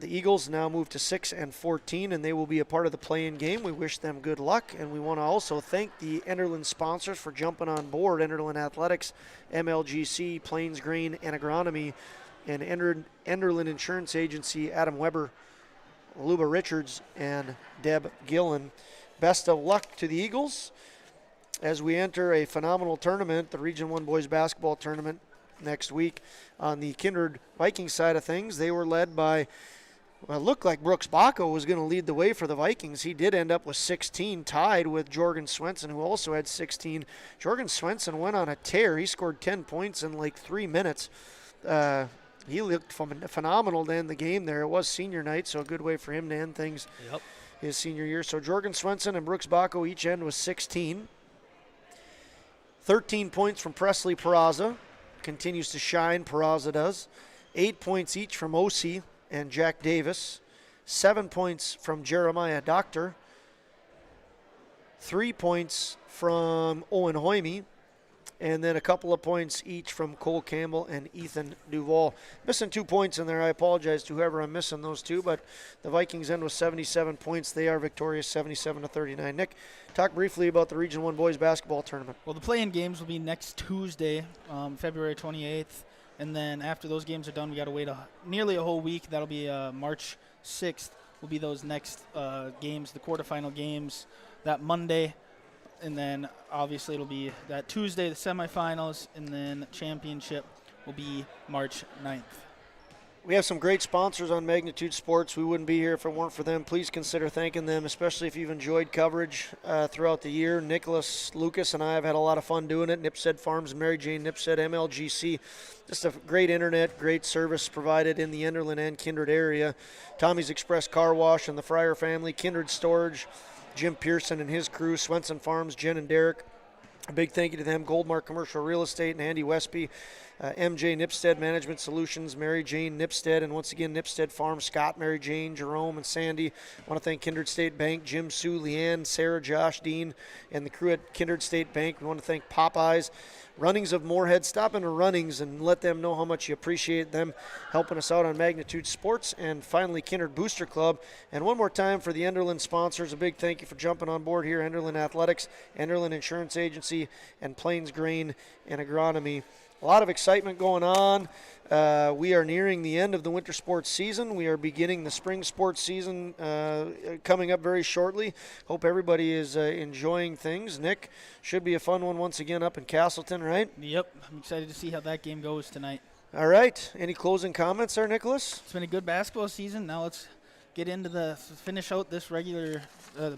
C: the Eagles now move to 6-14, and they will be a part of the play-in game. We wish them good luck, and we want to also thank the Enderlin sponsors for jumping on board: Enderlin Athletics, MLGC, Plains Grain and Agronomy, and Enderlin Insurance Agency, Adam Weber, Luba Richards, and Deb Gillen. Best of luck to the Eagles as we enter a phenomenal tournament, the Region 1 Boys Basketball Tournament next week. On the Kindred Vikings side of things, they were led by, well, it looked like Brooks Baco was going to lead the way for the Vikings. He did end up with 16, tied with Jorgen Swenson, who also had 16. Jorgen Swenson went on a tear. He scored 10 points in like 3 minutes. He looked phenomenal to end the game there. It was senior night, so a good way for him to end things his senior year. So Jorgen Swenson and Brooks Baco each end with 16. 13 points from Presley Peraza. Continues to shine, Peraza does. 8 points each from Osi and Jack Davis. 7 points from Jeremiah Doctor. 3 points from Owen Hoyme. And then a couple of points each from Cole Campbell and Ethan Duval. Missing 2 points in there. I apologize to whoever I'm missing those 2, but the Vikings end with 77 points. They are victorious 77-39. Nick, talk briefly about the Region 1 Boys Basketball Tournament.
D: Well, the play-in games will be next Tuesday, February 28th. And then after those games are done, we got to wait nearly a whole week. That'll be March 6th will be those next games, the quarterfinal games, that Monday. And then obviously it'll be that Tuesday, the semifinals, and then championship will be March 9th.
C: We have some great sponsors on Magnitude Sports. We wouldn't be here if it weren't for them. Please consider thanking them, especially if you've enjoyed coverage throughout the year. Nicholas, Lucas, and I have had a lot of fun doing it. Nipsed Farms and Mary Jane Nipsed, MLGC. Just a great internet, great service provided in the Enderlin and Kindred area. Tommy's Express Car Wash and the Fryer family, Kindred Storage, Jim Pearson and his crew, Swenson Farms, Jen and Derek. A big thank you to them, Goldmark Commercial Real Estate and Andy Westby, MJ Nipstead Management Solutions, Mary Jane Nipstead, and once again Nipstead Farm, Scott, Mary Jane, Jerome, and Sandy. I want to thank Kindred State Bank, Jim, Sue, Leanne, Sarah, Josh, Dean, and the crew at Kindred State Bank. We want to thank Popeyes, Runnings of Moorhead. Stop into Runnings and let them know how much you appreciate them helping us out on Magnitude Sports. And finally, Kindred Booster Club. And one more time for the Enderlin sponsors, a big thank you for jumping on board here. Enderlin Athletics, Enderlin Insurance Agency, and Plains Grain and Agronomy. A lot of excitement going on. We are nearing the end of the winter sports season. We are beginning the spring sports season coming up very shortly. Hope everybody is enjoying things. Nick, should be a fun one once again up in Castleton, right?
D: Yep. I'm excited to see how that game goes tonight.
C: All right. Any closing comments there, Nicholas?
D: It's been a good basketball season. Now let's get into finish out this regular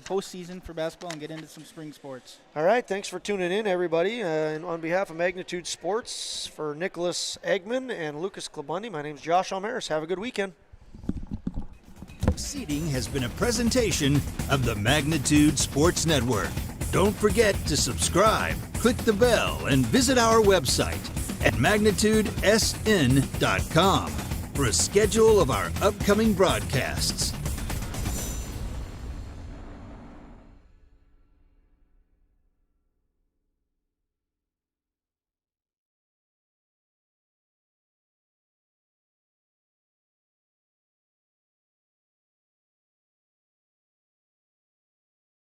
D: postseason for basketball and get into some spring sports.
C: All right, thanks for tuning in, everybody. And on behalf of Magnitude Sports, for Nicholas Eggman and Lucas Klabundi, my name's Josh Almaris. Have a good weekend.
A: Seating has been a presentation of the Magnitude Sports Network. Don't forget to subscribe, click the bell, and visit our website at magnitudesn.com for a schedule of our upcoming broadcasts.